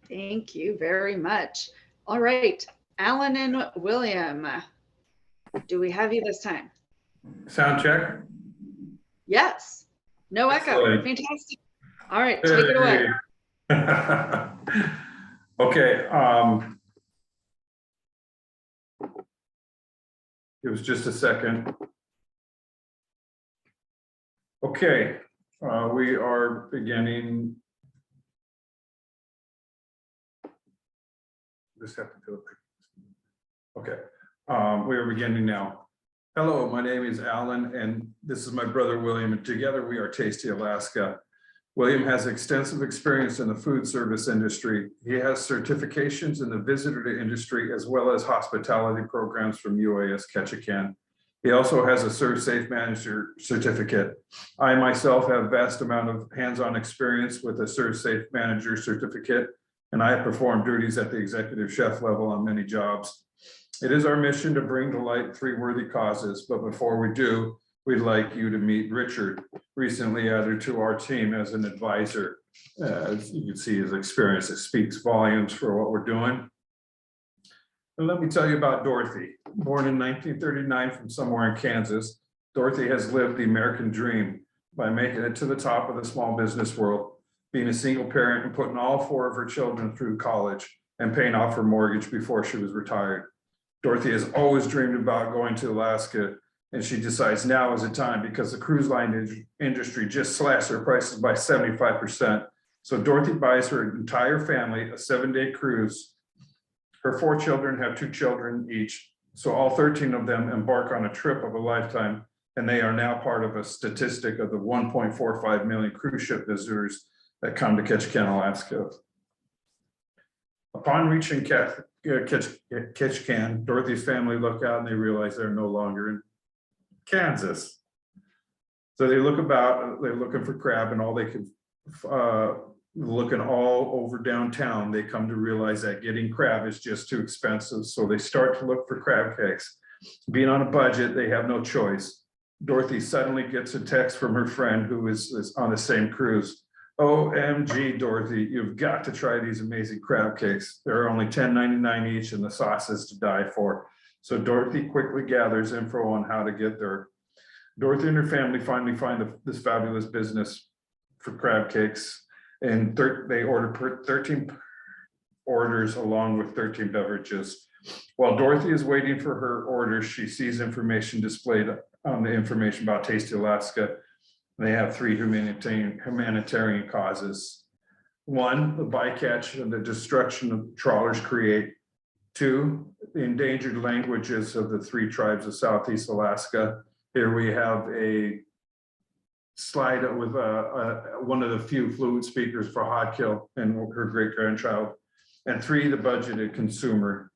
S1: Thank you very much. All right, Alan and William, do we have you this time?
S10: Sound check.
S1: Yes. No echo.
S10: Excellent.
S1: Fantastic. All right, take it away.
S10: Okay. Give us just a second. Okay, we are beginning. Just have to do it. Okay, we are beginning now. Hello, my name is Alan, and this is my brother William, and together we are Tasty Alaska. William has extensive experience in the food service industry. He has certifications in the visitor industry as well as hospitality programs from UAS Ketchikan. He also has a ServSafe Manager certificate. I myself have a vast amount of hands-on experience with a ServSafe Manager certificate, and I have performed duties at the executive chef level on many jobs. It is our mission to bring to light 3 worthy causes, but before we do, we'd like you to meet Richard, recently added to our team as an advisor. As you can see, his experience, it speaks volumes for what we're doing. And let me tell you about Dorothy. Born in 1939 from somewhere in Kansas, Dorothy has lived the American dream by making it to the top of the small business world, being a single parent and putting all 4 of her children through college, and paying off her mortgage before she was retired. Dorothy has always dreamed about going to Alaska, and she decides now is the time because the cruise line industry just slashed their prices by 75%. So Dorothy buys her entire family a 7-day cruise. Her 4 children have 2 children each. So all 13 of them embark on a trip of a lifetime, and they are now part of a statistic of the 1.45 million cruise ship visitors that come to Ketchikan, Alaska. Upon reaching Ketchikan, Dorothy's family look out and they realize they're no longer in Kansas. So they look about, they're looking for crab, and all they can, looking all over downtown, they come to realize that getting crab is just too expensive. So they start to look for crab cakes. Being on a budget, they have no choice. Dorothy suddenly gets a text from her friend who is on the same cruise. OMG, Dorothy, you've got to try these amazing crab cakes. They're only $10.99 each, and the sauce is to die for. So Dorothy quickly gathers info on how to get there. Dorothy and her family finally find this fabulous business for crab cakes, and they order 13 orders along with 13 beverages. While Dorothy is waiting for her orders, she sees information displayed on the information about Tasty Alaska. They have 3 humanitarian causes. 1, the bycatch and the destruction of trawlers create. 2, the endangered languages of the 3 tribes of Southeast Alaska. Here we have a slide with one of the few fluent speakers for Hodkill and her great-grandchild. And 3, the budgeted consumer.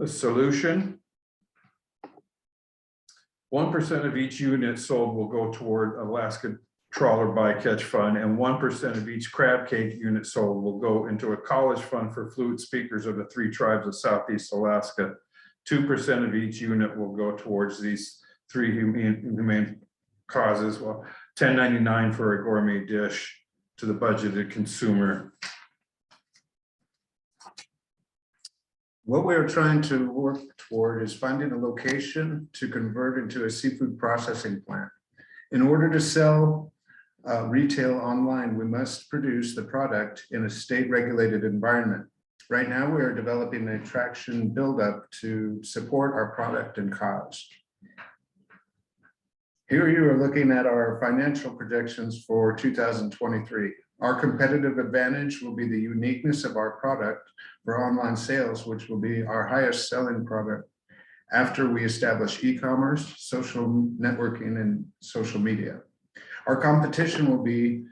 S10: A solution: 1% of each unit sold will go toward Alaska Trawler Bycatch Fund, and 1% of each crab cake unit sold will go into a college fund for fluent speakers of the 3 tribes of Southeast Alaska. 2% of each unit will go towards these 3 humane causes. Well, $10.99 for a gourmet dish to the budgeted consumer.
S6: What we are trying to work toward is finding a location to convert into a seafood processing plant. In order to sell retail online, we must produce the product in a state-regulated environment. Right now, we are developing a traction buildup to support our product and cause. Here you are looking at our financial projections for 2023. Our competitive advantage will be the uniqueness of our product for online sales, which will be our highest selling product after we establish e-commerce, social networking, and social media. Our competition will be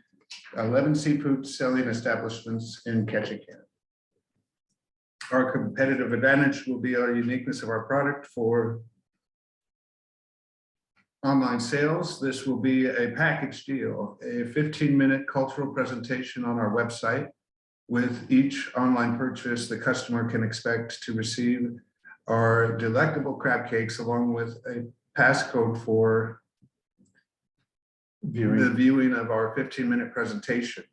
S6: 11 seafood selling establishments in Ketchikan. Our competitive advantage will be our uniqueness of our product for online sales. This will be a package deal, a 15-minute cultural presentation on our website. With each online purchase, the customer can expect to receive our delectable crab cakes along with a passcode for the viewing of our 15-minute presentation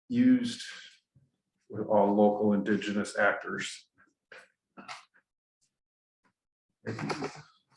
S6: used
S10: with all local indigenous actors.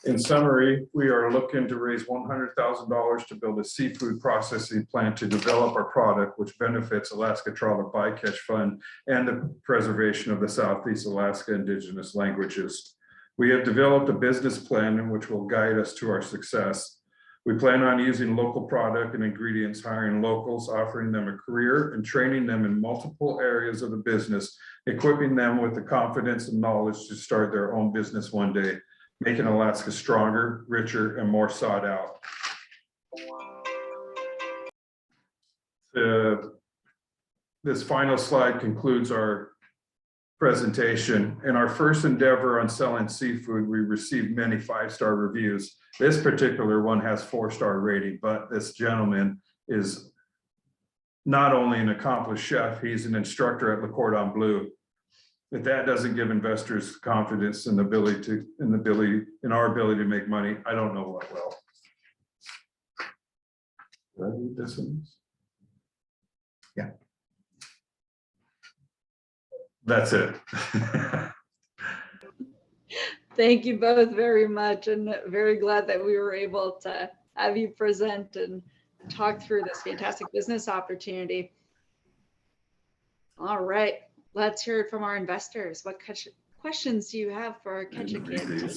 S10: In summary, we are looking to raise $100,000 to build a seafood processing plant to develop our product, which benefits Alaska Trawler Bycatch Fund and the preservation of the Southeast Alaska indigenous languages. We have developed a business plan in which will guide us to our success. We plan on using local product and ingredients, hiring locals, offering them a career, and training them in multiple areas of the business, equipping them with the confidence and knowledge to start their own business one day, making Alaska stronger, richer, and more sought out. This final slide concludes our presentation. In our first endeavor on selling seafood, we received many 5-star reviews. This particular one has 4-star rating, but this gentleman is not only an accomplished chef, he's an instructor at Le Cordon Bleu. If that doesn't give investors confidence in our ability to make money, I don't know what will. Did I read this one?
S6: Yeah.
S10: That's it.
S1: Thank you both very much, and very glad that we were able to have you present and talk through this fantastic business opportunity. All right, let's hear it from our investors. What questions do you have for our Catch a Kid team?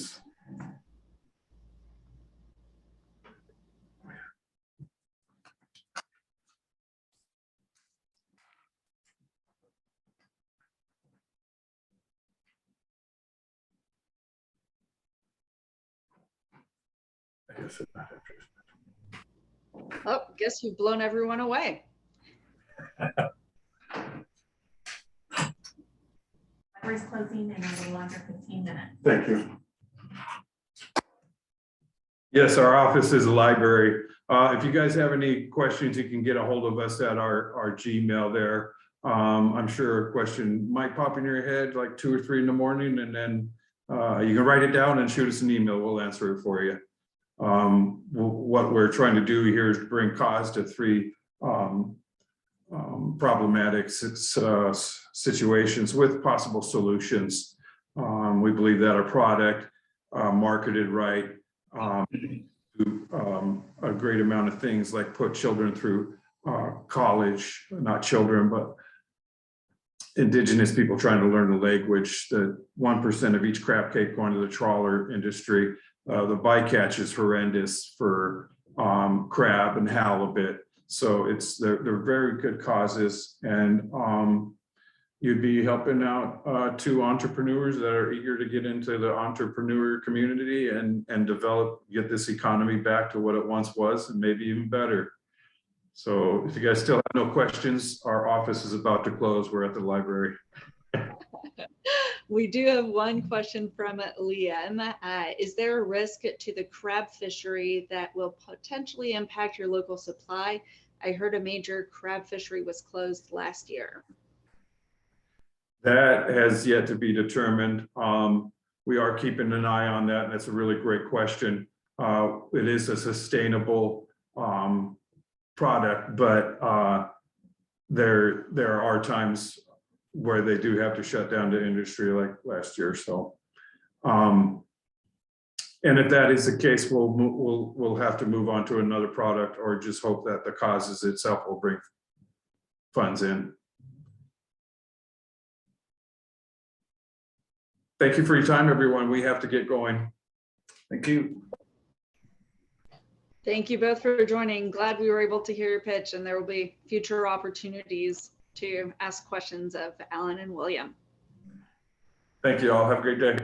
S1: Oh, guess you've blown everyone away.
S11: Library's closing in a little under 15 minutes.
S10: Thank you. Yes, our office is a library. If you guys have any questions, you can get a hold of us at our Gmail there. I'm sure a question might pop in your head like 2 or 3 in the morning, and then you can write it down and shoot us an email. We'll answer it for you. What we're trying to do here is bring cause to 3 problematic situations with possible solutions. We believe that our product marketed right do a great amount of things like put children through college, not children, but indigenous people trying to learn the language. The 1% of each crab cake going to the trawler industry. The bycatch is horrendous for crab and halibut. So they're very good causes, and you'd be helping out 2 entrepreneurs that are eager to get into the entrepreneur community and get this economy back to what it once was, and maybe even better. So if you guys still have no questions, our office is about to close. We're at the library.
S1: We do have one question from Liam. Is there a risk to the crab fishery that will potentially impact your local supply? I heard a major crab fishery was closed last year.
S10: That has yet to be determined. We are keeping an eye on that, and that's a really great question. It is a sustainable product, but there are times where they do have to shut down the industry, like last year. So, and if that is the case, we'll have to move on to another product, or just hope that the causes itself will bring funds in. Thank you for your time, everyone. We have to get going. Thank you.
S1: Thank you both for joining. Glad we were able to hear your pitch, and there will be future opportunities to ask questions of Alan and William.
S10: Thank you all. Have a great day.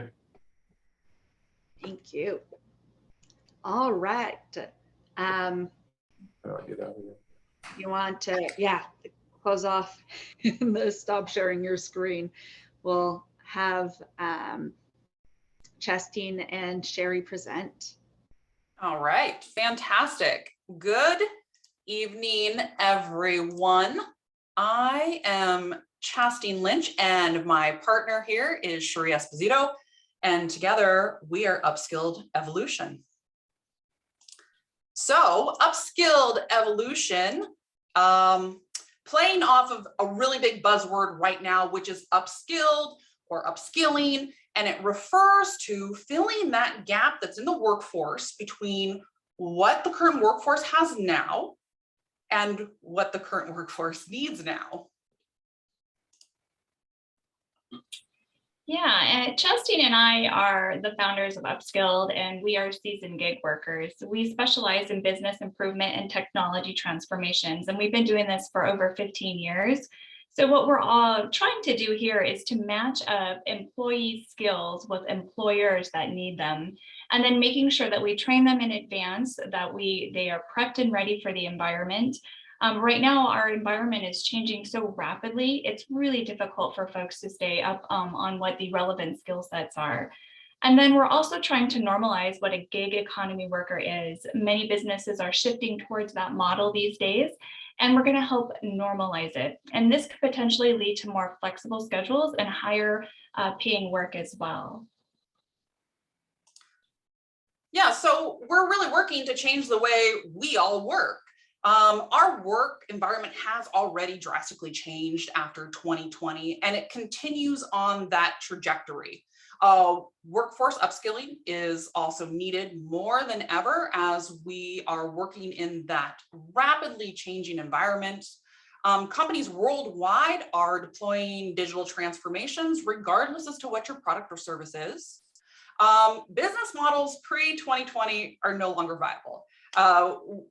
S1: Thank you. All right.
S10: I'll get out of here.
S1: You want to, close off and stop sharing your screen. We'll have Chastine and Sherry present.
S12: All right, fantastic. Good evening, everyone. I am Chastine Lynch, and my partner here is Sherry Esposito, and together we are Upskilled Evolution. So Upskilled Evolution, playing off of a really big buzzword right now, which is upskilled or upskilling, and it refers to filling that gap that's in the workforce between what the current workforce has now and what the current workforce needs now.
S11: Yeah, and Chastine and I are the founders of Upskilled, and we are seasoned gig workers. We specialize in business improvement and technology transformations, and we've been doing this for over 15 years. So what we're all trying to do here is to match up employee skills with employers that need them, and then making sure that we train them in advance, that they are prepped and ready for the environment. Right now, our environment is changing so rapidly, it's really difficult for folks to stay up on what the relevant skill sets are. And then we're also trying to normalize what a gig economy worker is. Many businesses are shifting towards that model these days, and we're going to help normalize it. And this could potentially lead to more flexible schedules and higher paying work as well.
S12: Yeah, so we're really working to change the way we all work. Our work environment has already drastically changed after 2020, and it continues on that trajectory. Workforce upskilling is also needed more than ever as we are working in that rapidly changing environment. Companies worldwide are deploying digital transformations regardless as to what your product or service is. Business models pre-2020 are no longer viable.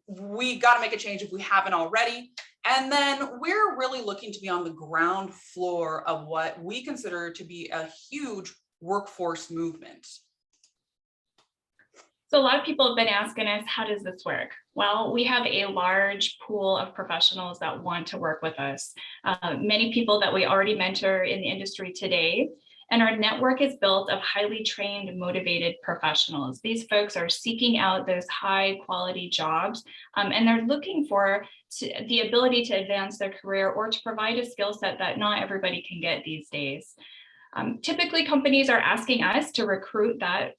S12: We got to make a change if we haven't already. And then we're really looking to be on the ground floor of what we consider to be a huge workforce movement.
S11: So a lot of people have been asking us, how does this work? Well, we have a large pool of professionals that want to work with us. Many people that we already mentor in the industry today. And our network is built of highly trained, motivated professionals. These folks are seeking out those high quality jobs, and they're looking for the ability to advance their career or to provide a skill set that not everybody can get these days. Typically, companies are asking us to recruit that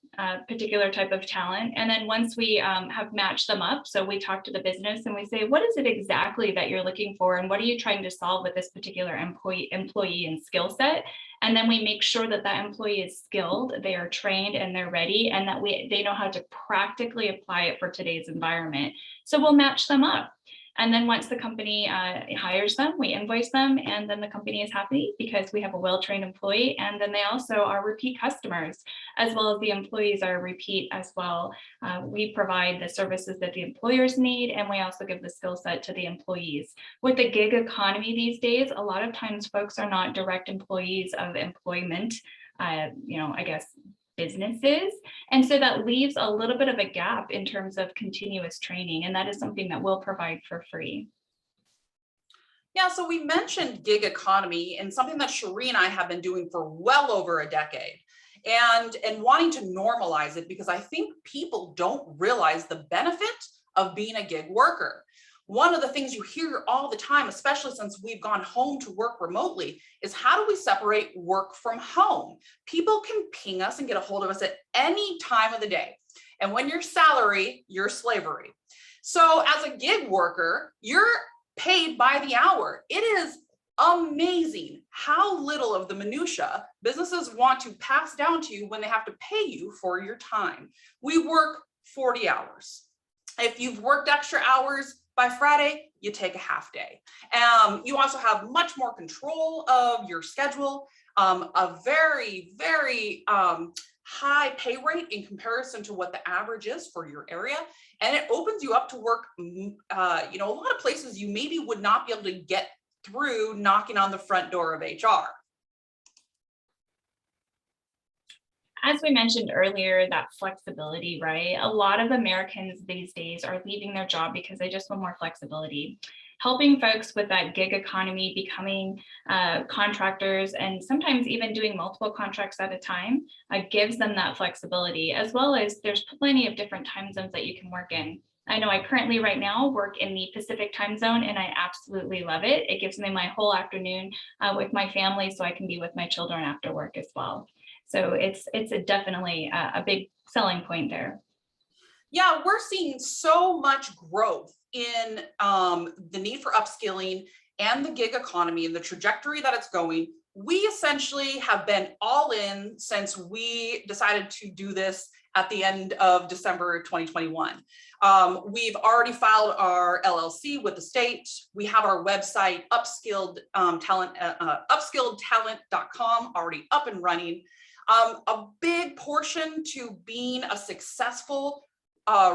S11: particular type of talent. And then once we have matched them up, so we talk to the business and we say, what is it exactly that you're looking for? And what are you trying to solve with this particular employee and skill set? And then we make sure that that employee is skilled, they are trained and they're ready, and that they know how to practically apply it for today's environment. So we'll match them up. And then once the company hires them, we invoice them, and then the company is happy because we have a well-trained employee. And then they also are repeat customers, as well as the employees are repeat as well. We provide the services that the employers need, and we also give the skill set to the employees. With the gig economy these days, a lot of times folks are not direct employees of employment, I guess, businesses. And so that leaves a little bit of a gap in terms of continuous training. And that is something that we'll provide for free.
S12: Yeah, so we mentioned gig economy, and something that Cherie and I have been doing for well over a decade, and wanting to normalize it, because I think people don't realize the benefit of being a gig worker. One of the things you hear all the time, especially since we've gone home to work remotely, is how do we separate work from home? People can ping us and get a hold of us at any time of the day. And when you're salary, you're slavery. So as a gig worker, you're paid by the hour. It is amazing how little of the minutia businesses want to pass down to you when they have to pay you for your time. We work 40 hours. If you've worked extra hours, by Friday, you take a half day. You also have much more control of your schedule, a very, very high pay rate in comparison to what the average is for your area. And it opens you up to work, a lot of places you maybe would not be able to get through knocking on the front door of HR.
S11: As we mentioned earlier, that flexibility, right? A lot of Americans these days are leaving their job because they just want more flexibility. Helping folks with that gig economy, becoming contractors, and sometimes even doing multiple contracts at a time, gives them that flexibility, as well as there's plenty of different time zones that you can work in. I know I currently right now work in the Pacific time zone, and I absolutely love it. It gives me my whole afternoon with my family, so I can be with my children after work as well. So it's definitely a big selling point there.
S12: Yeah, we're seeing so much growth in the need for upskilling and the gig economy and the trajectory that it's going. We essentially have been all in since we decided to do this at the end of December 2021. We've already filed our LLC with the state. We have our website, upskilledtalent.com, already up and running. A big portion to being a successful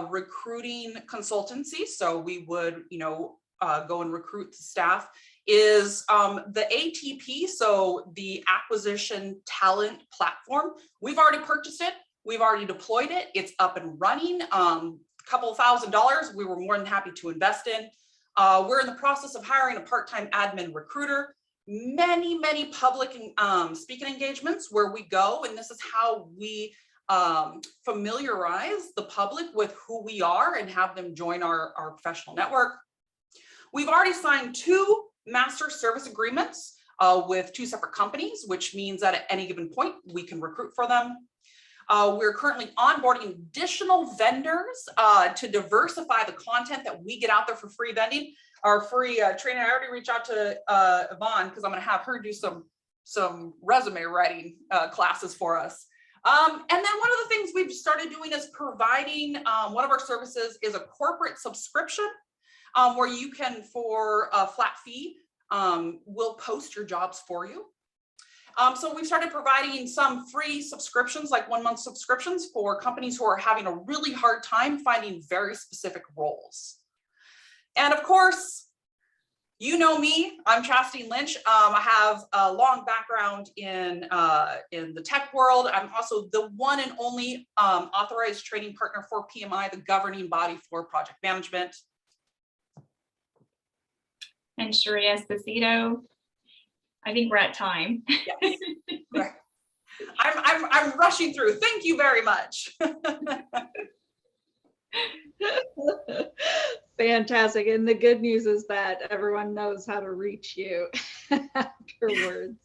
S12: recruiting consultancy, so we would, go and recruit the staff, is the ATP, so the Acquisition Talent Platform. We've already purchased it. We've already deployed it. It's up and running. A couple $1,000 we were more than happy to invest in. We're in the process of hiring a part-time admin recruiter. Many public speaking engagements where we go, and this is how we familiarize the public with who we are and have them join our professional network. We've already signed 2 master service agreements with 2 separate companies, which means that at any given point we can recruit for them. We're currently onboarding additional vendors to diversify the content that we get out there for free vending. Our free training, I already reached out to Yvonne because I'm going to have her do some resume writing classes for us. And then one of the things we've started doing is providing, one of our services is a corporate subscription where you can, for a flat fee, will post your jobs for you. So we've started providing some free subscriptions, like 1 month subscriptions for companies who are having a really hard time finding very specific roles. And of course, you know me, I'm Chastity Lynch. I have a long background in the tech world. I'm also the one and only authorized training partner for PMI, the governing body for project management.
S11: And Sharia Esposito. I think we're at time.
S12: Yes. Right. I'm rushing through. Thank you very much.
S1: Fantastic. And the good news is that everyone knows how to reach you afterwards.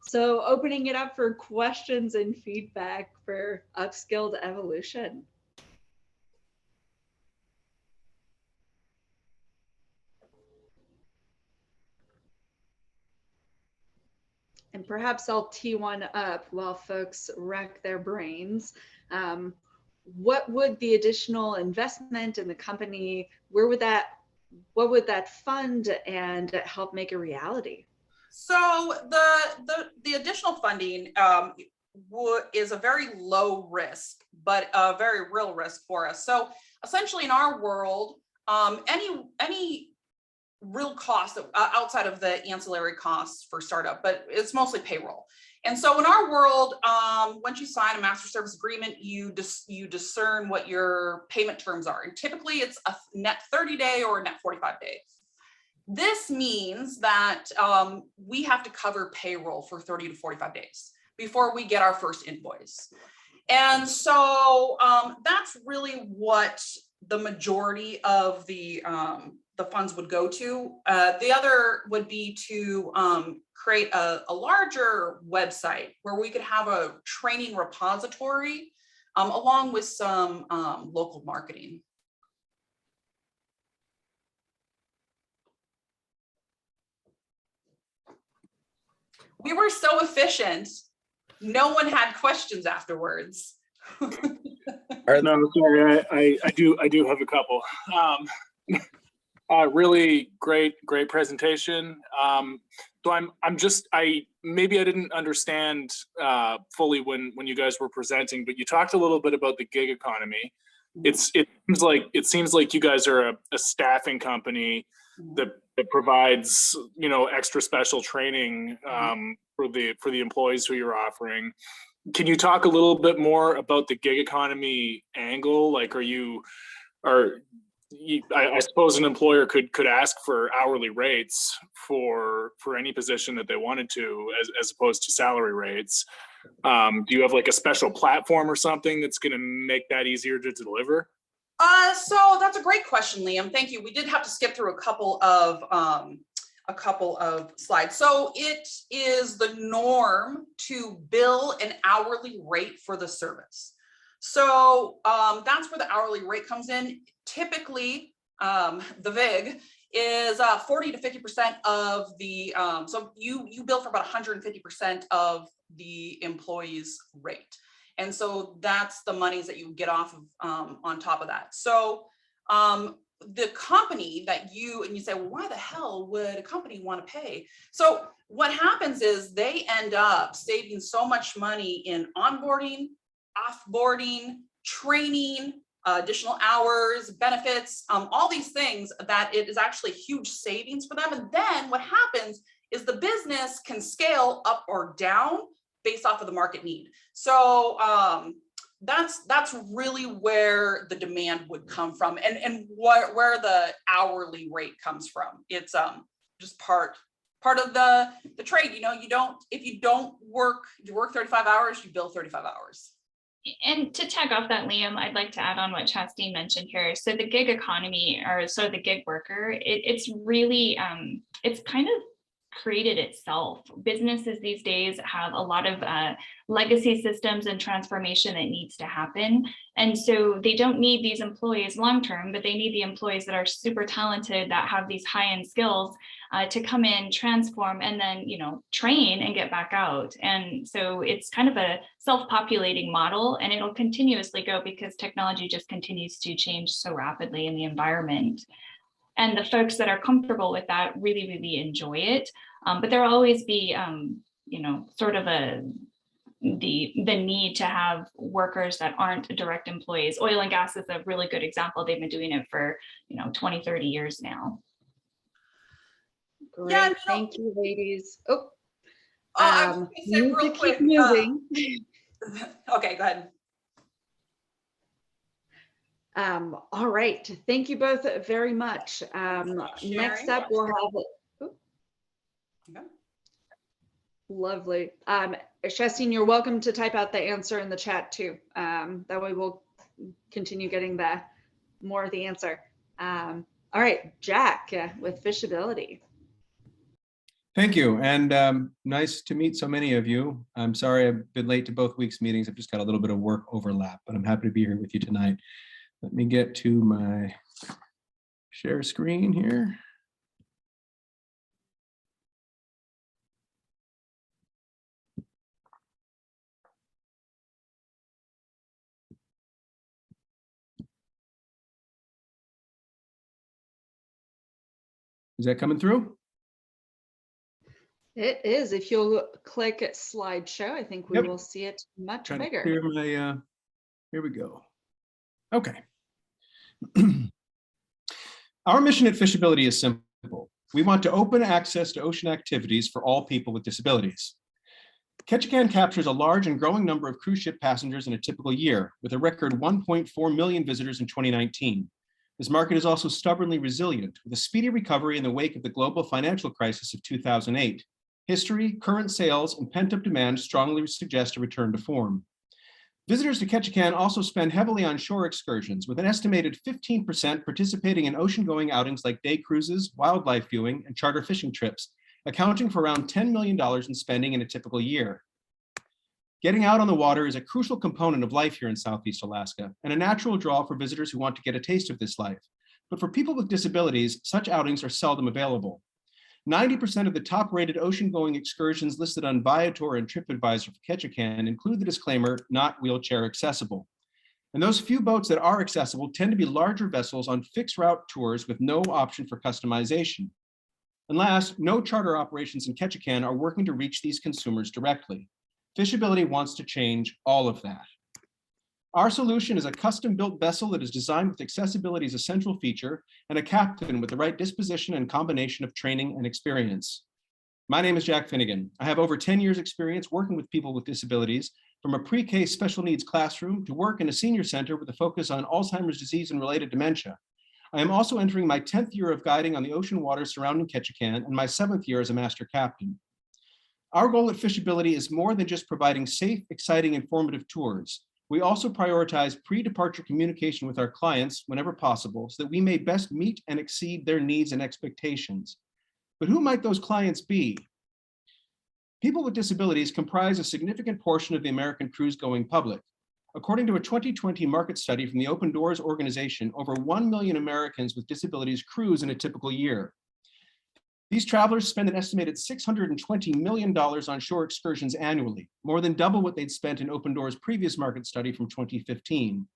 S1: So opening it up for questions and feedback for Upskilled Evolution. And perhaps I'll tee one up while folks rack their brains. What would the additional investment in the company, what would that fund and help make a reality?
S12: So the additional funding is a very low risk, but a very real risk for us. So essentially in our world, any real cost outside of the ancillary costs for startup, but it's mostly payroll. And so in our world, once you sign a master service agreement, you discern what your payment terms are. And typically it's a net 30-day or a net 45-day. This means that we have to cover payroll for 30 to 45 days before we get our first invoice. And so that's really what the majority of the funds would go to. The other would be to create a larger website where we could have a training repository along with some local marketing. We were so efficient, no one had questions afterwards.
S4: No, sorry, I do have a couple. Really great presentation. So maybe I didn't understand fully when you guys were presenting, but you talked a little bit about the gig economy. It seems like you guys are a staffing company that provides, you know, extra special training for the employees who you're offering. Can you talk a little bit more about the gig economy angle? Like, I suppose an employer could ask for hourly rates for any position that they wanted to, as opposed to salary rates. Do you have like a special platform or something that's going to make that easier to deliver?
S12: So that's a great question, Liam. Thank you. We did have to skip through a couple of slides. So it is the norm to bill an hourly rate for the service. So that's where the hourly rate comes in. Typically, the VIG is 40 to 50% of the, so you bill for about 150% of the employee's rate. And so that's the monies that you get off of on top of that. So the company that you say, well, why the hell would a company want to pay? So what happens is they end up saving so much money in onboarding, offboarding, training, additional hours, benefits, all these things, that it is actually huge savings for them. And then what happens is the business can scale up or down based off of the market need. So that's really where the demand would come from, and where the hourly rate comes from. It's just part of the trade. You know, if you work 35 hours, you bill 35 hours.
S11: And to tag off that, Liam, I'd like to add on what Chastity mentioned here. So the gig economy, or so the gig worker, it's really, it's kind of created itself. Businesses these days have a lot of legacy systems and transformation that needs to happen. And so they don't need these employees long-term, but they need the employees that are super talented, that have these high-end skills to come in, transform, and then, you know, train and get back out. And so it's kind of a self-populating model, and it'll continuously go because technology just continues to change so rapidly in the environment. And the folks that are comfortable with that really, really enjoy it. But there will always be, you know, sort of the need to have workers that aren't direct employees. Oil and gas is a really good example. They've been doing it for, you know, 20, 30 years now.
S1: Great,
S12: Yeah, and,
S1: thank you, ladies. Oh,
S12: I was gonna say
S1: need
S12: real
S1: to
S12: quick.
S1: keep moving.
S12: Okay, go ahead.
S1: All right, thank you both very much. Next
S12: Sharing.
S1: up, we'll have.
S12: Okay.
S1: Lovely. Shastine, you're welcome to type out the answer in the chat too. That way we'll continue getting more of the answer. All right, Jack with Fishability.
S13: Thank you, and nice to meet so many of you. I'm sorry I've been late to both weeks' meetings. I've just got a little bit of work overlap, but I'm happy to be here with you tonight. Let me get to my share screen here. Is that coming through?
S1: It is. If you'll click at slideshow, I think we
S13: Yep.
S1: will see it much
S13: Trying to
S1: bigger.
S13: clear my, here we go. Okay. Our mission at Fishability is simple. We want to open access to ocean activities for all people with disabilities. Ketchikan captures a large and growing number of cruise ship passengers in a typical year, with a record 1.4 million visitors in 2019. This market is also stubbornly resilient, with a speedy recovery in the wake of the global financial crisis of 2008. History, current sales, and pent-up demand strongly suggest a return to form. Visitors to Ketchikan also spend heavily on shore excursions, with an estimated 15% participating in ocean-going outings like day cruises, wildlife viewing, and charter fishing trips, accounting for around $10 million in spending in a typical year. Getting out on the water is a crucial component of life here in Southeast Alaska, and a natural draw for visitors who want to get a taste of this life. But for people with disabilities, such outings are seldom available. 90% of the top-rated ocean-going excursions listed on Viator and TripAdvisor for Ketchikan include the disclaimer, not wheelchair accessible. And those few boats that are accessible tend to be larger vessels on fixed route tours with no option for customization. And last, no charter operations in Ketchikan are working to reach these consumers directly. Fishability wants to change all of that. Our solution is a custom-built vessel that is designed with accessibility as a central feature and a captain with the right disposition and combination of training and experience. My name is Jack Finnegan. I have over 10 years experience working with people with disabilities, from a pre-K special needs classroom to work in a senior center with a focus on Alzheimer's disease and related dementia. I am also entering my 10th year of guiding on the ocean waters surrounding Ketchikan and my 7th year as a master captain. Our goal at Fishability is more than just providing safe, exciting, informative tours. We also prioritize pre-departure communication with our clients whenever possible so that we may best meet and exceed their needs and expectations. But who might those clients be? People with disabilities comprise a significant portion of the American cruise-going public. According to a 2020 market study from the Open Doors organization, over 1 million Americans with disabilities cruise in a typical year. These travelers spend an estimated $620 million on shore excursions annually, more than double what they'd spent in Open Doors' previous market study from 2015.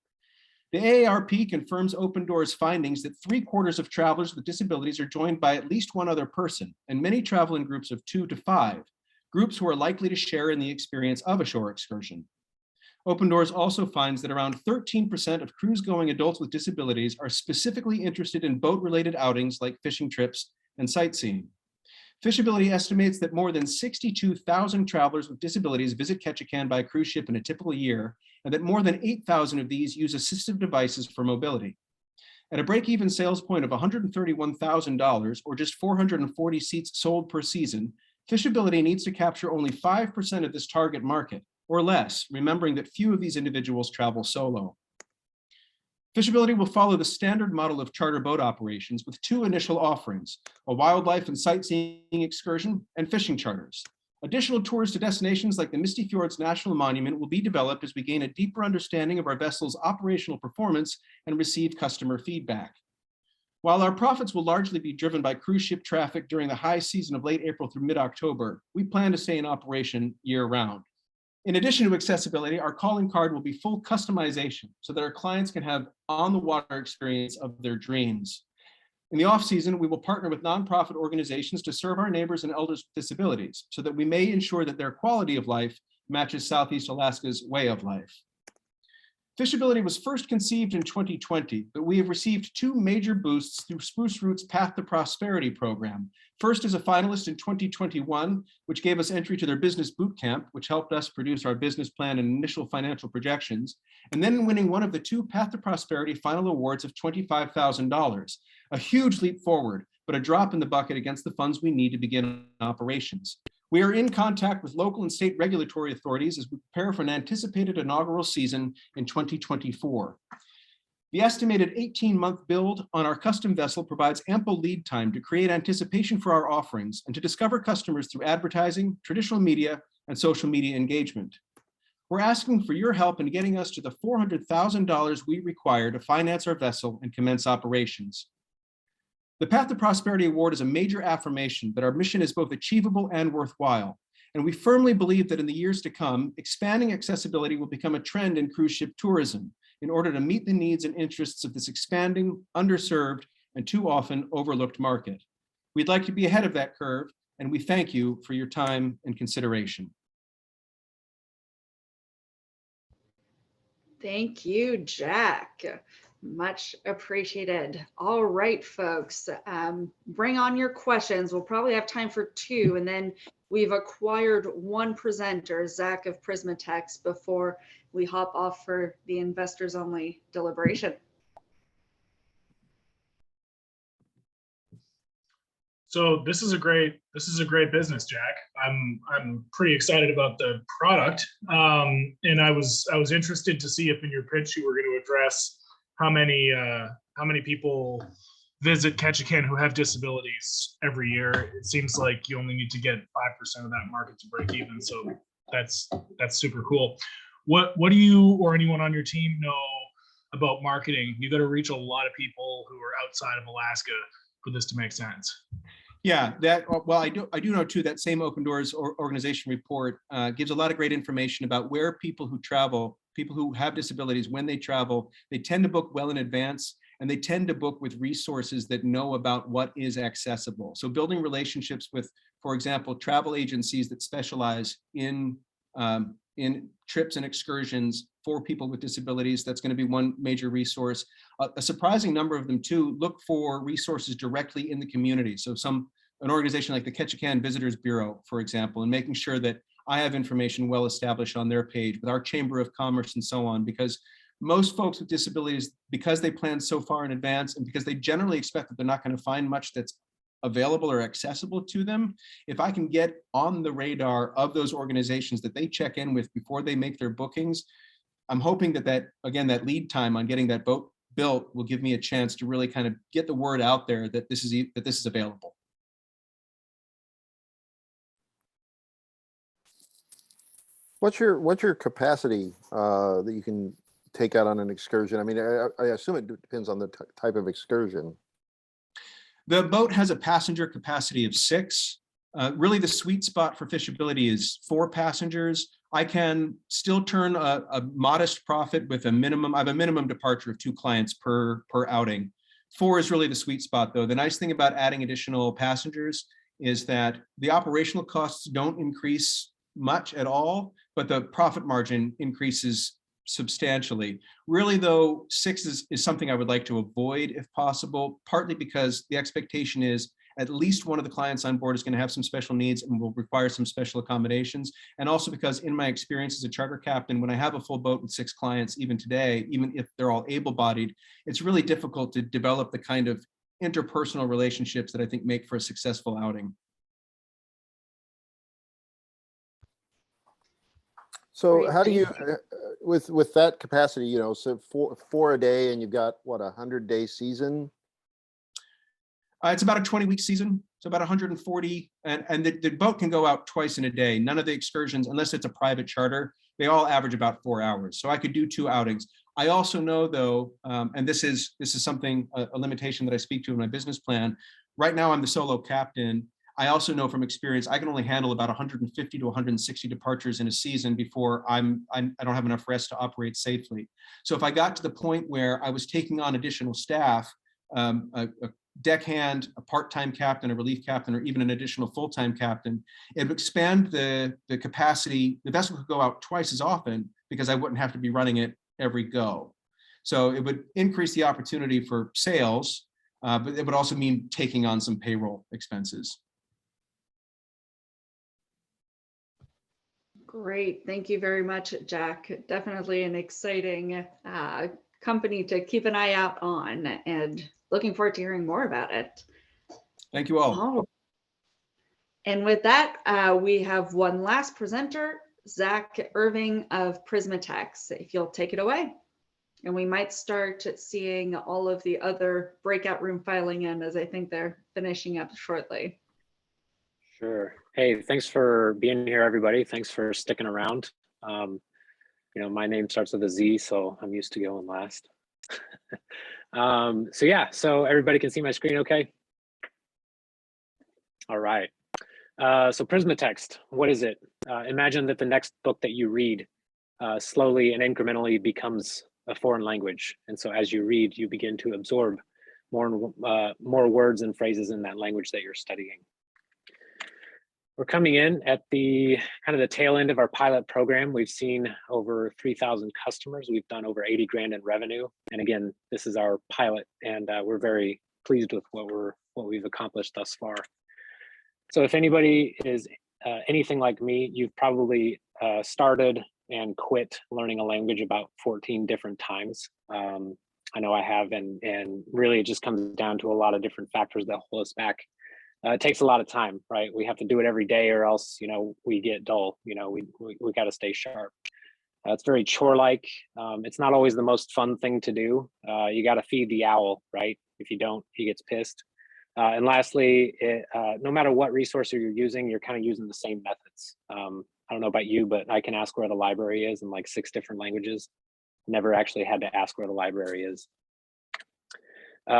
S13: The AARP confirms Open Doors' findings that 3/4 of travelers with disabilities are joined by at least one other person, and many travel in groups of 2 to 5, groups who are likely to share in the experience of a shore excursion. Open Doors also finds that around 13% of cruise-going adults with disabilities are specifically interested in boat-related outings like fishing trips and sightseeing. Fishability estimates that more than 62,000 travelers with disabilities visit Ketchikan by cruise ship in a typical year, and that more than 8,000 of these use assistive devices for mobility. At a break-even sales point of $131,000, or just 440 seats sold per season, Fishability needs to capture only 5% of this target market, or less, remembering that few of these individuals travel solo. Fishability will follow the standard model of charter boat operations with 2 initial offerings, a wildlife and sightseeing excursion and fishing charters. Additional tours to destinations like the Misty Fjords National Monument will be developed as we gain a deeper understanding of our vessel's operational performance and receive customer feedback. While our profits will largely be driven by cruise ship traffic during the high season of late April through mid-October, we plan to stay in operation year-round. In addition to accessibility, our calling card will be full customization so that our clients can have on-the-water experience of their dreams. In the off-season, we will partner with nonprofit organizations to serve our neighbors and elders with disabilities so that we may ensure that their quality of life matches Southeast Alaska's way of life. Fishability was first conceived in 2020, but we have received 2 major boosts through Spruce Root's Path to Prosperity program. First as a finalist in 2021, which gave us entry to their business boot camp, which helped us produce our business plan and initial financial projections, and then winning one of the 2 Path to Prosperity final awards of $25,000, a huge leap forward, but a drop in the bucket against the funds we need to begin operations. We are in contact with local and state regulatory authorities as we prepare for an anticipated inaugural season in 2024. The estimated 18-month build on our custom vessel provides ample lead time to create anticipation for our offerings and to discover customers through advertising, traditional media, and social media engagement. We're asking for your help in getting us to the $400,000 we require to finance our vessel and commence operations. The Path to Prosperity Award is a major affirmation that our mission is both achievable and worthwhile. And we firmly believe that in the years to come, expanding accessibility will become a trend in cruise ship tourism in order to meet the needs and interests of this expanding, underserved, and too often overlooked market. We'd like to be ahead of that curve, and we thank you for your time and consideration.
S1: Thank you, Jack. Much appreciated. All right, folks, bring on your questions. We'll probably have time for 2, and then we've acquired 1 presenter, Zach of Prismatex, before we hop off for the investors only deliberation.
S4: So this is a great business, Jack. I'm pretty excited about the product, and I was interested to see if in your pitch you were going to address how many people visit Ketchikan who have disabilities every year. It seems like you only need to get 5% of that market to break even, so that's super cool. What do you or anyone on your team know about marketing? You got to reach a lot of people who are outside of Alaska for this to make sense.
S13: Yeah, well, I do know too, that same Open Doors organization report gives a lot of great information about where people who travel, people who have disabilities, when they travel, they tend to book well in advance, and they tend to book with resources that know about what is accessible. So building relationships with, for example, travel agencies that specialize in trips and excursions for people with disabilities, that's going to be one major resource. A surprising number of them too look for resources directly in the community. So an organization like the Ketchikan Visitors Bureau, for example, and making sure that I have information well established on their page with our Chamber of Commerce and so on, because most folks with disabilities, because they plan so far in advance and because they generally expect that they're not going to find much that's available or accessible to them, if I can get on the radar of those organizations that they check in with before they make their bookings, I'm hoping that lead time on getting that boat built will give me a chance to really kind of get the word out there that this is available.
S14: What's your capacity that you can take out on an excursion? I mean, I assume it depends on the type of excursion.
S13: The boat has a passenger capacity of 6. Really, the sweet spot for fishability is 4 passengers. I can still turn a modest profit with a minimum. I have a minimum departure of 2 clients per outing. 4 is really the sweet spot, though. The nice thing about adding additional passengers is that the operational costs don't increase much at all, but the profit margin increases substantially. Really, though, 6 is something I would like to avoid if possible, partly because the expectation is at least one of the clients on board is going to have some special needs and will require some special accommodations. And also because in my experience as a charter captain, when I have a full boat with 6 clients, even today, even if they're all able-bodied, it's really difficult to develop the kind of interpersonal relationships that I think make for a successful outing.
S14: So how do you, with that capacity, you know, so 4 a day and you've got what, 100-day season?
S13: It's about a 20-week season. So about 140, and the boat can go out twice in a day. None of the excursions, unless it's a private charter, they all average about 4 hours. So I could do 2 outings. I also know though, and this is something, a limitation that I speak to in my business plan. Right now I'm the solo captain. I also know from experience, I can only handle about 150 to 160 departures in a season before I don't have enough rest to operate safely. So if I got to the point where I was taking on additional staff, a deckhand, a part-time captain, a relief captain, or even an additional full-time captain, it would expand the capacity. The vessel could go out twice as often because I wouldn't have to be running it every go. So it would increase the opportunity for sales, but it would also mean taking on some payroll expenses.
S1: Great. Thank you very much, Jack. Definitely an exciting company to keep an eye out on, and looking forward to hearing more about it.
S13: Thank you all.
S1: Oh. And with that, we have one last presenter, Zach Irving of Prismatex. If you'll take it away. And we might start seeing all of the other breakout room filing in, as I think they're finishing up shortly.
S15: Sure. Hey, thanks for being here, everybody. Thanks for sticking around. You know, my name starts with a Z, so I'm used to going last. So yeah, so everybody can see my screen okay? All right. So Prismatext, what is it? Imagine that the next book that you read slowly and incrementally becomes a foreign language. And so as you read, you begin to absorb more words and phrases in that language that you're studying. We're coming in at the kind of the tail end of our pilot program. We've seen over 3,000 customers. We've done over 80 grand in revenue. And again, this is our pilot, and we're very pleased with what we've accomplished thus far. So if anybody is anything like me, you've probably started and quit learning a language about 14 different times. I know I have, and really it just comes down to a lot of different factors that hold us back. It takes a lot of time, right? We have to do it every day, or else, you know, we get dull. You know, we got to stay sharp. It's very chore-like. It's not always the most fun thing to do. You got to feed the owl, right? If you don't, he gets pissed. And lastly, no matter what resource you're using, you're kind of using the same methods. I don't know about you, but I can ask where the library is in like 6 different languages. Never actually had to ask where the library is.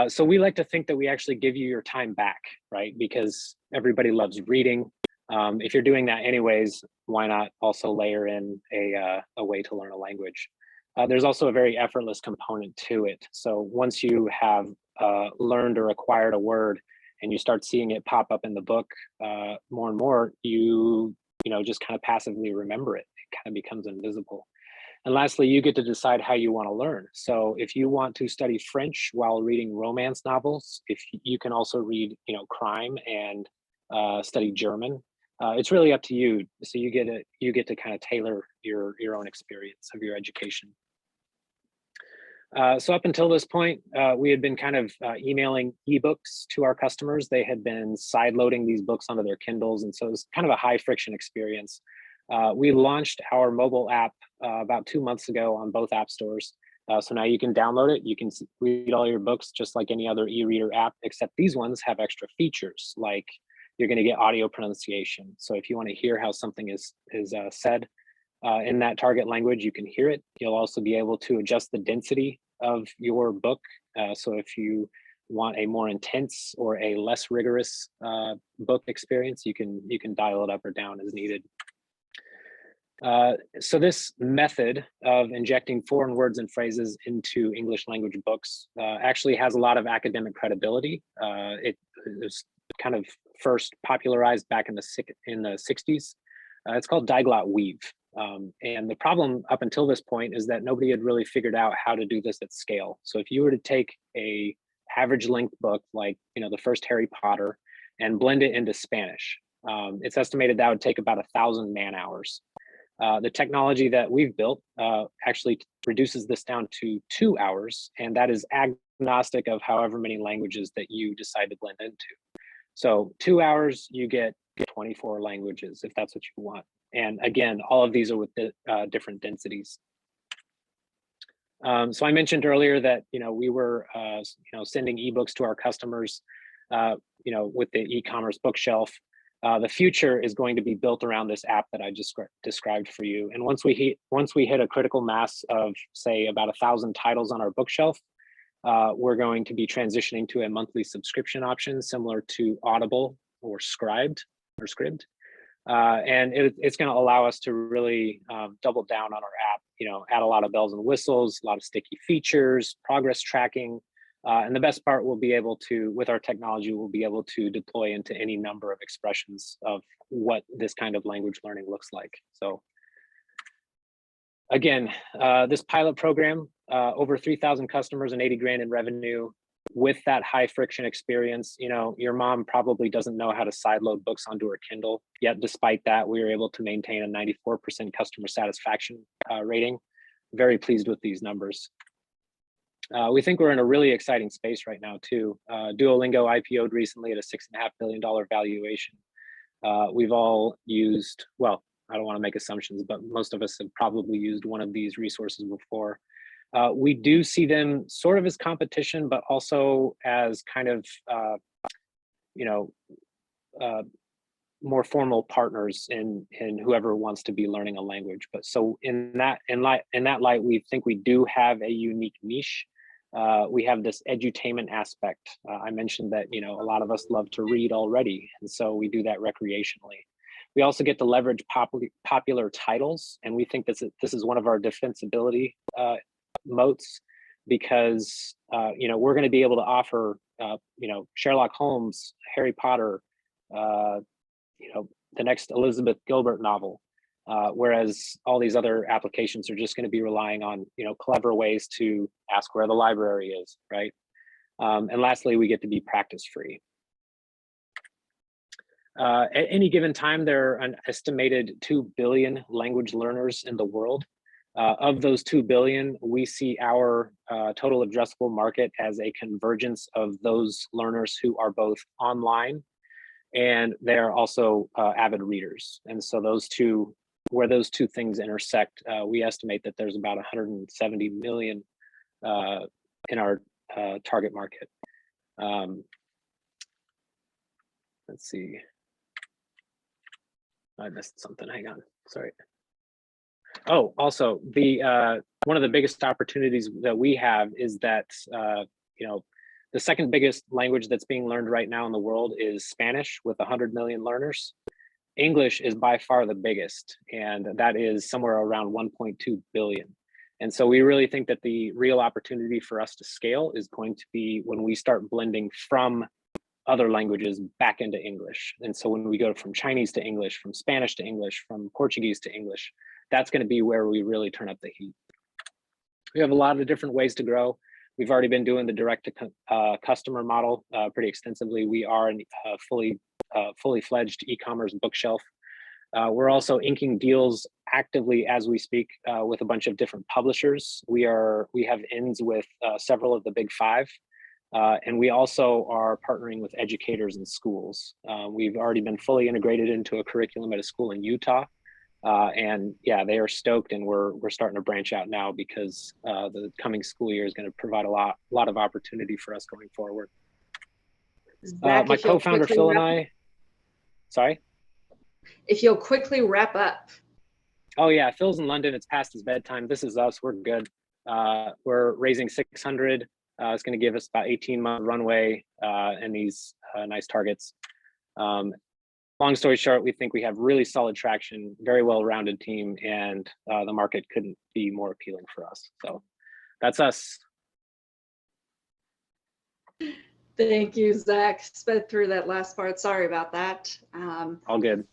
S15: So we like to think that we actually give you your time back, right? Because everybody loves reading. If you're doing that anyways, why not also layer in a way to learn a language? There's also a very effortless component to it. So once you have learned or acquired a word and you start seeing it pop up in the book more and more, you know, just kind of passively remember it. It kind of becomes invisible. And lastly, you get to decide how you want to learn. So if you want to study French while reading romance novels, if you can also read, you know, crime and study German. It's really up to you. So you get to kind of tailor your own experience of your education. So up until this point, we had been kind of emailing ebooks to our customers. They had been sideloading these books onto their Kindles, and so it was kind of a high friction experience. We launched our mobile app about 2 months ago on both app stores. So now you can download it. You can read all your books just like any other e-reader app, except these ones have extra features, like you're going to get audio pronunciation. So if you want to hear how something is said in that target language, you can hear it. You'll also be able to adjust the density of your book. So if you want a more intense or a less rigorous book experience, you can dial it up or down as needed. So this method of injecting foreign words and phrases into English language books actually has a lot of academic credibility. It was kind of first popularized back in the 60s. It's called diglot weave. And the problem up until this point is that nobody had really figured out how to do this at scale. So if you were to take a average length book, like, you know, the first Harry Potter, and blend it into Spanish, it's estimated that would take about 1,000 man hours. The technology that we've built actually reduces this down to 2 hours, and that is agnostic of however many languages that you decide to blend into. So 2 hours, you get 24 languages if that's what you want. And again, all of these are with different densities. So I mentioned earlier that, you know, we were sending ebooks to our customers, with the e-commerce bookshelf. The future is going to be built around this app that I just described for you. And once we hit a critical mass of, say, about 1,000 titles on our bookshelf, we're going to be transitioning to a monthly subscription option similar to Audible or Scribd. And it's going to allow us to really double down on our app, add a lot of bells and whistles, a lot of sticky features, progress tracking, And the best part, we'll be able to, with our technology, we'll be able to deploy into any number of expressions of what this kind of language learning looks like. So again, this pilot program, over 3,000 customers and 80 grand in revenue. With that high friction experience, you know, your mom probably doesn't know how to sideload books onto her Kindle. Yet despite that, we were able to maintain a 94% customer satisfaction rating. Very pleased with these numbers. We think we're in a really exciting space right now too. Duolingo IPO'd recently at a $6.5 billion valuation. We've all used, well, I don't want to make assumptions, but most of us have probably used one of these resources before. We do see them sort of as competition, but also as kind of, you know, more formal partners in whoever wants to be learning a language. But so in that light, we think we do have a unique niche. We have this edutainment aspect. I mentioned that, you know, a lot of us love to read already, and so we do that recreationally. We also get to leverage popular titles, and we think this is one of our defensibility moats, because you know, we're going to be able to offer you know, Sherlock Holmes, Harry Potter, you know, the next Elizabeth Gilbert novel, whereas all these other applications are just going to be relying on, you know, clever ways to ask where the library is, right? And lastly, we get to be practice free. At any given time, there are an estimated 2 billion language learners in the world. Of those 2 billion, we see our total addressable market as a convergence of those learners who are both online and they're also avid readers. And so those two, where those two things intersect, we estimate that there's about 170 million in our target market. Let's see. I missed something, hang on, sorry. Oh, also, the one of the biggest opportunities that we have is that, you know, the second biggest language that's being learned right now in the world is Spanish, with 100 million learners. English is by far the biggest, and that is somewhere around 1.2 billion. And so we really think that the real opportunity for us to scale is going to be when we start blending from other languages back into English. And so when we go from Chinese to English, from Spanish to English, from Portuguese to English, that's going to be where we really turn up the heat. We have a lot of different ways to grow. We've already been doing the direct to customer model pretty extensively. We are a fully fledged e-commerce bookshelf. We're also inking deals actively as we speak with a bunch of different publishers. We have ins with several of the big 5. And we also are partnering with educators and schools. We've already been fully integrated into a curriculum at a school in Utah. And yeah, they are stoked, and we're starting to branch out now because the coming school year is going to provide a lot of opportunity for us going forward.
S1: Zach,
S15: my co-founder Phil and I, sorry?
S1: If you'll quickly wrap up.
S15: Oh yeah, Phil's in London, it's past his bedtime. This is us, we're good. We're raising 600. It's going to give us about 18-month runway and these nice targets. Long story short, we think we have really solid traction, very well-rounded team, and the market couldn't be more appealing for us. So that's us.
S1: Thank you, Zach. Sped through that last part. Sorry about that.
S15: All good.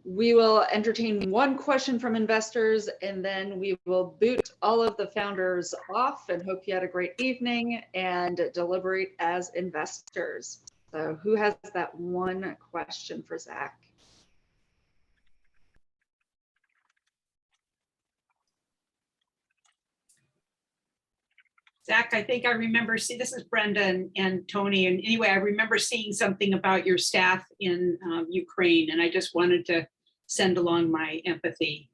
S1: We will entertain one question from investors, and then we will boot all of the founders off and hope you had a great evening and deliberate as investors. So who has that one question for Zach?
S16: Zach, I think I remember, this is Brenda and Tony, and anyway, I remember seeing something about your staff in Ukraine, and I just wanted to send along my empathy.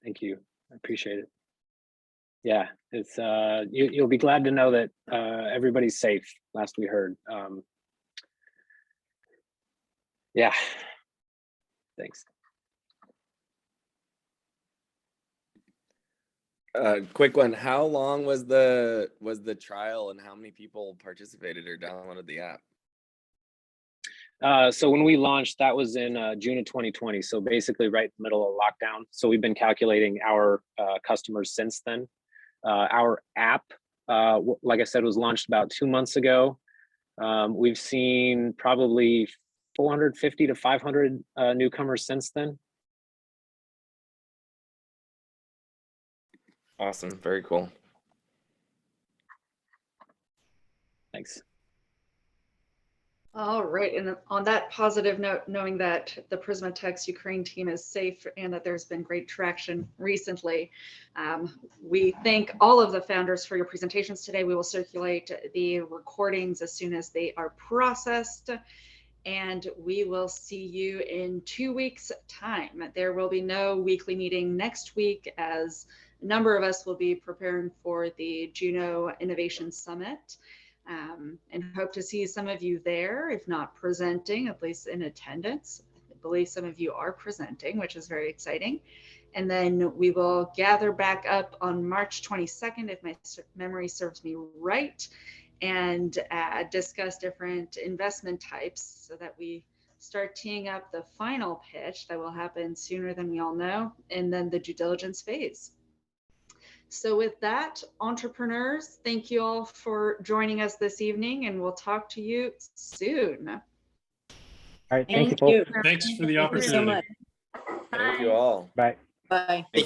S15: Thank you, I appreciate it. Yeah, it's you'll be glad to know that everybody's safe, last we heard. Yeah, thanks.
S3: Quick one. How long was the trial, and how many people participated or downloaded the app?
S15: So when we launched, that was in June of 2020. So basically right in the middle of lockdown. So we've been calculating our customers since then. Our app, like I said, was launched about 2 months ago. We've seen probably 450 to 500 newcomers since then.
S3: Awesome. Very cool.
S15: Thanks.
S1: All right, and on that positive note, knowing that the PrismaTech's Ukraine team is safe and that there's been great traction recently, we thank all of the founders for your presentations today. We will circulate the recordings as soon as they are processed, and we will see you in 2 weeks' time. There will be no weekly meeting next week, as a number of us will be preparing for the Juneau Innovation Summit. And hope to see some of you there, if not presenting, at least in attendance. I believe some of you are presenting, which is very exciting. And then we will gather back up on March 22nd, if my memory serves me right, and discuss different investment types so that we start teeing up the final pitch that will happen sooner than we all know, and then the due diligence phase. So with that, entrepreneurs, thank you all for joining us this evening, and we'll talk to you soon.
S9: All right, thank you, folks.
S5: Thanks for the
S7: Thank you so
S5: opportunity.
S7: much.
S3: Thank you all.
S9: Bye.
S7: Bye.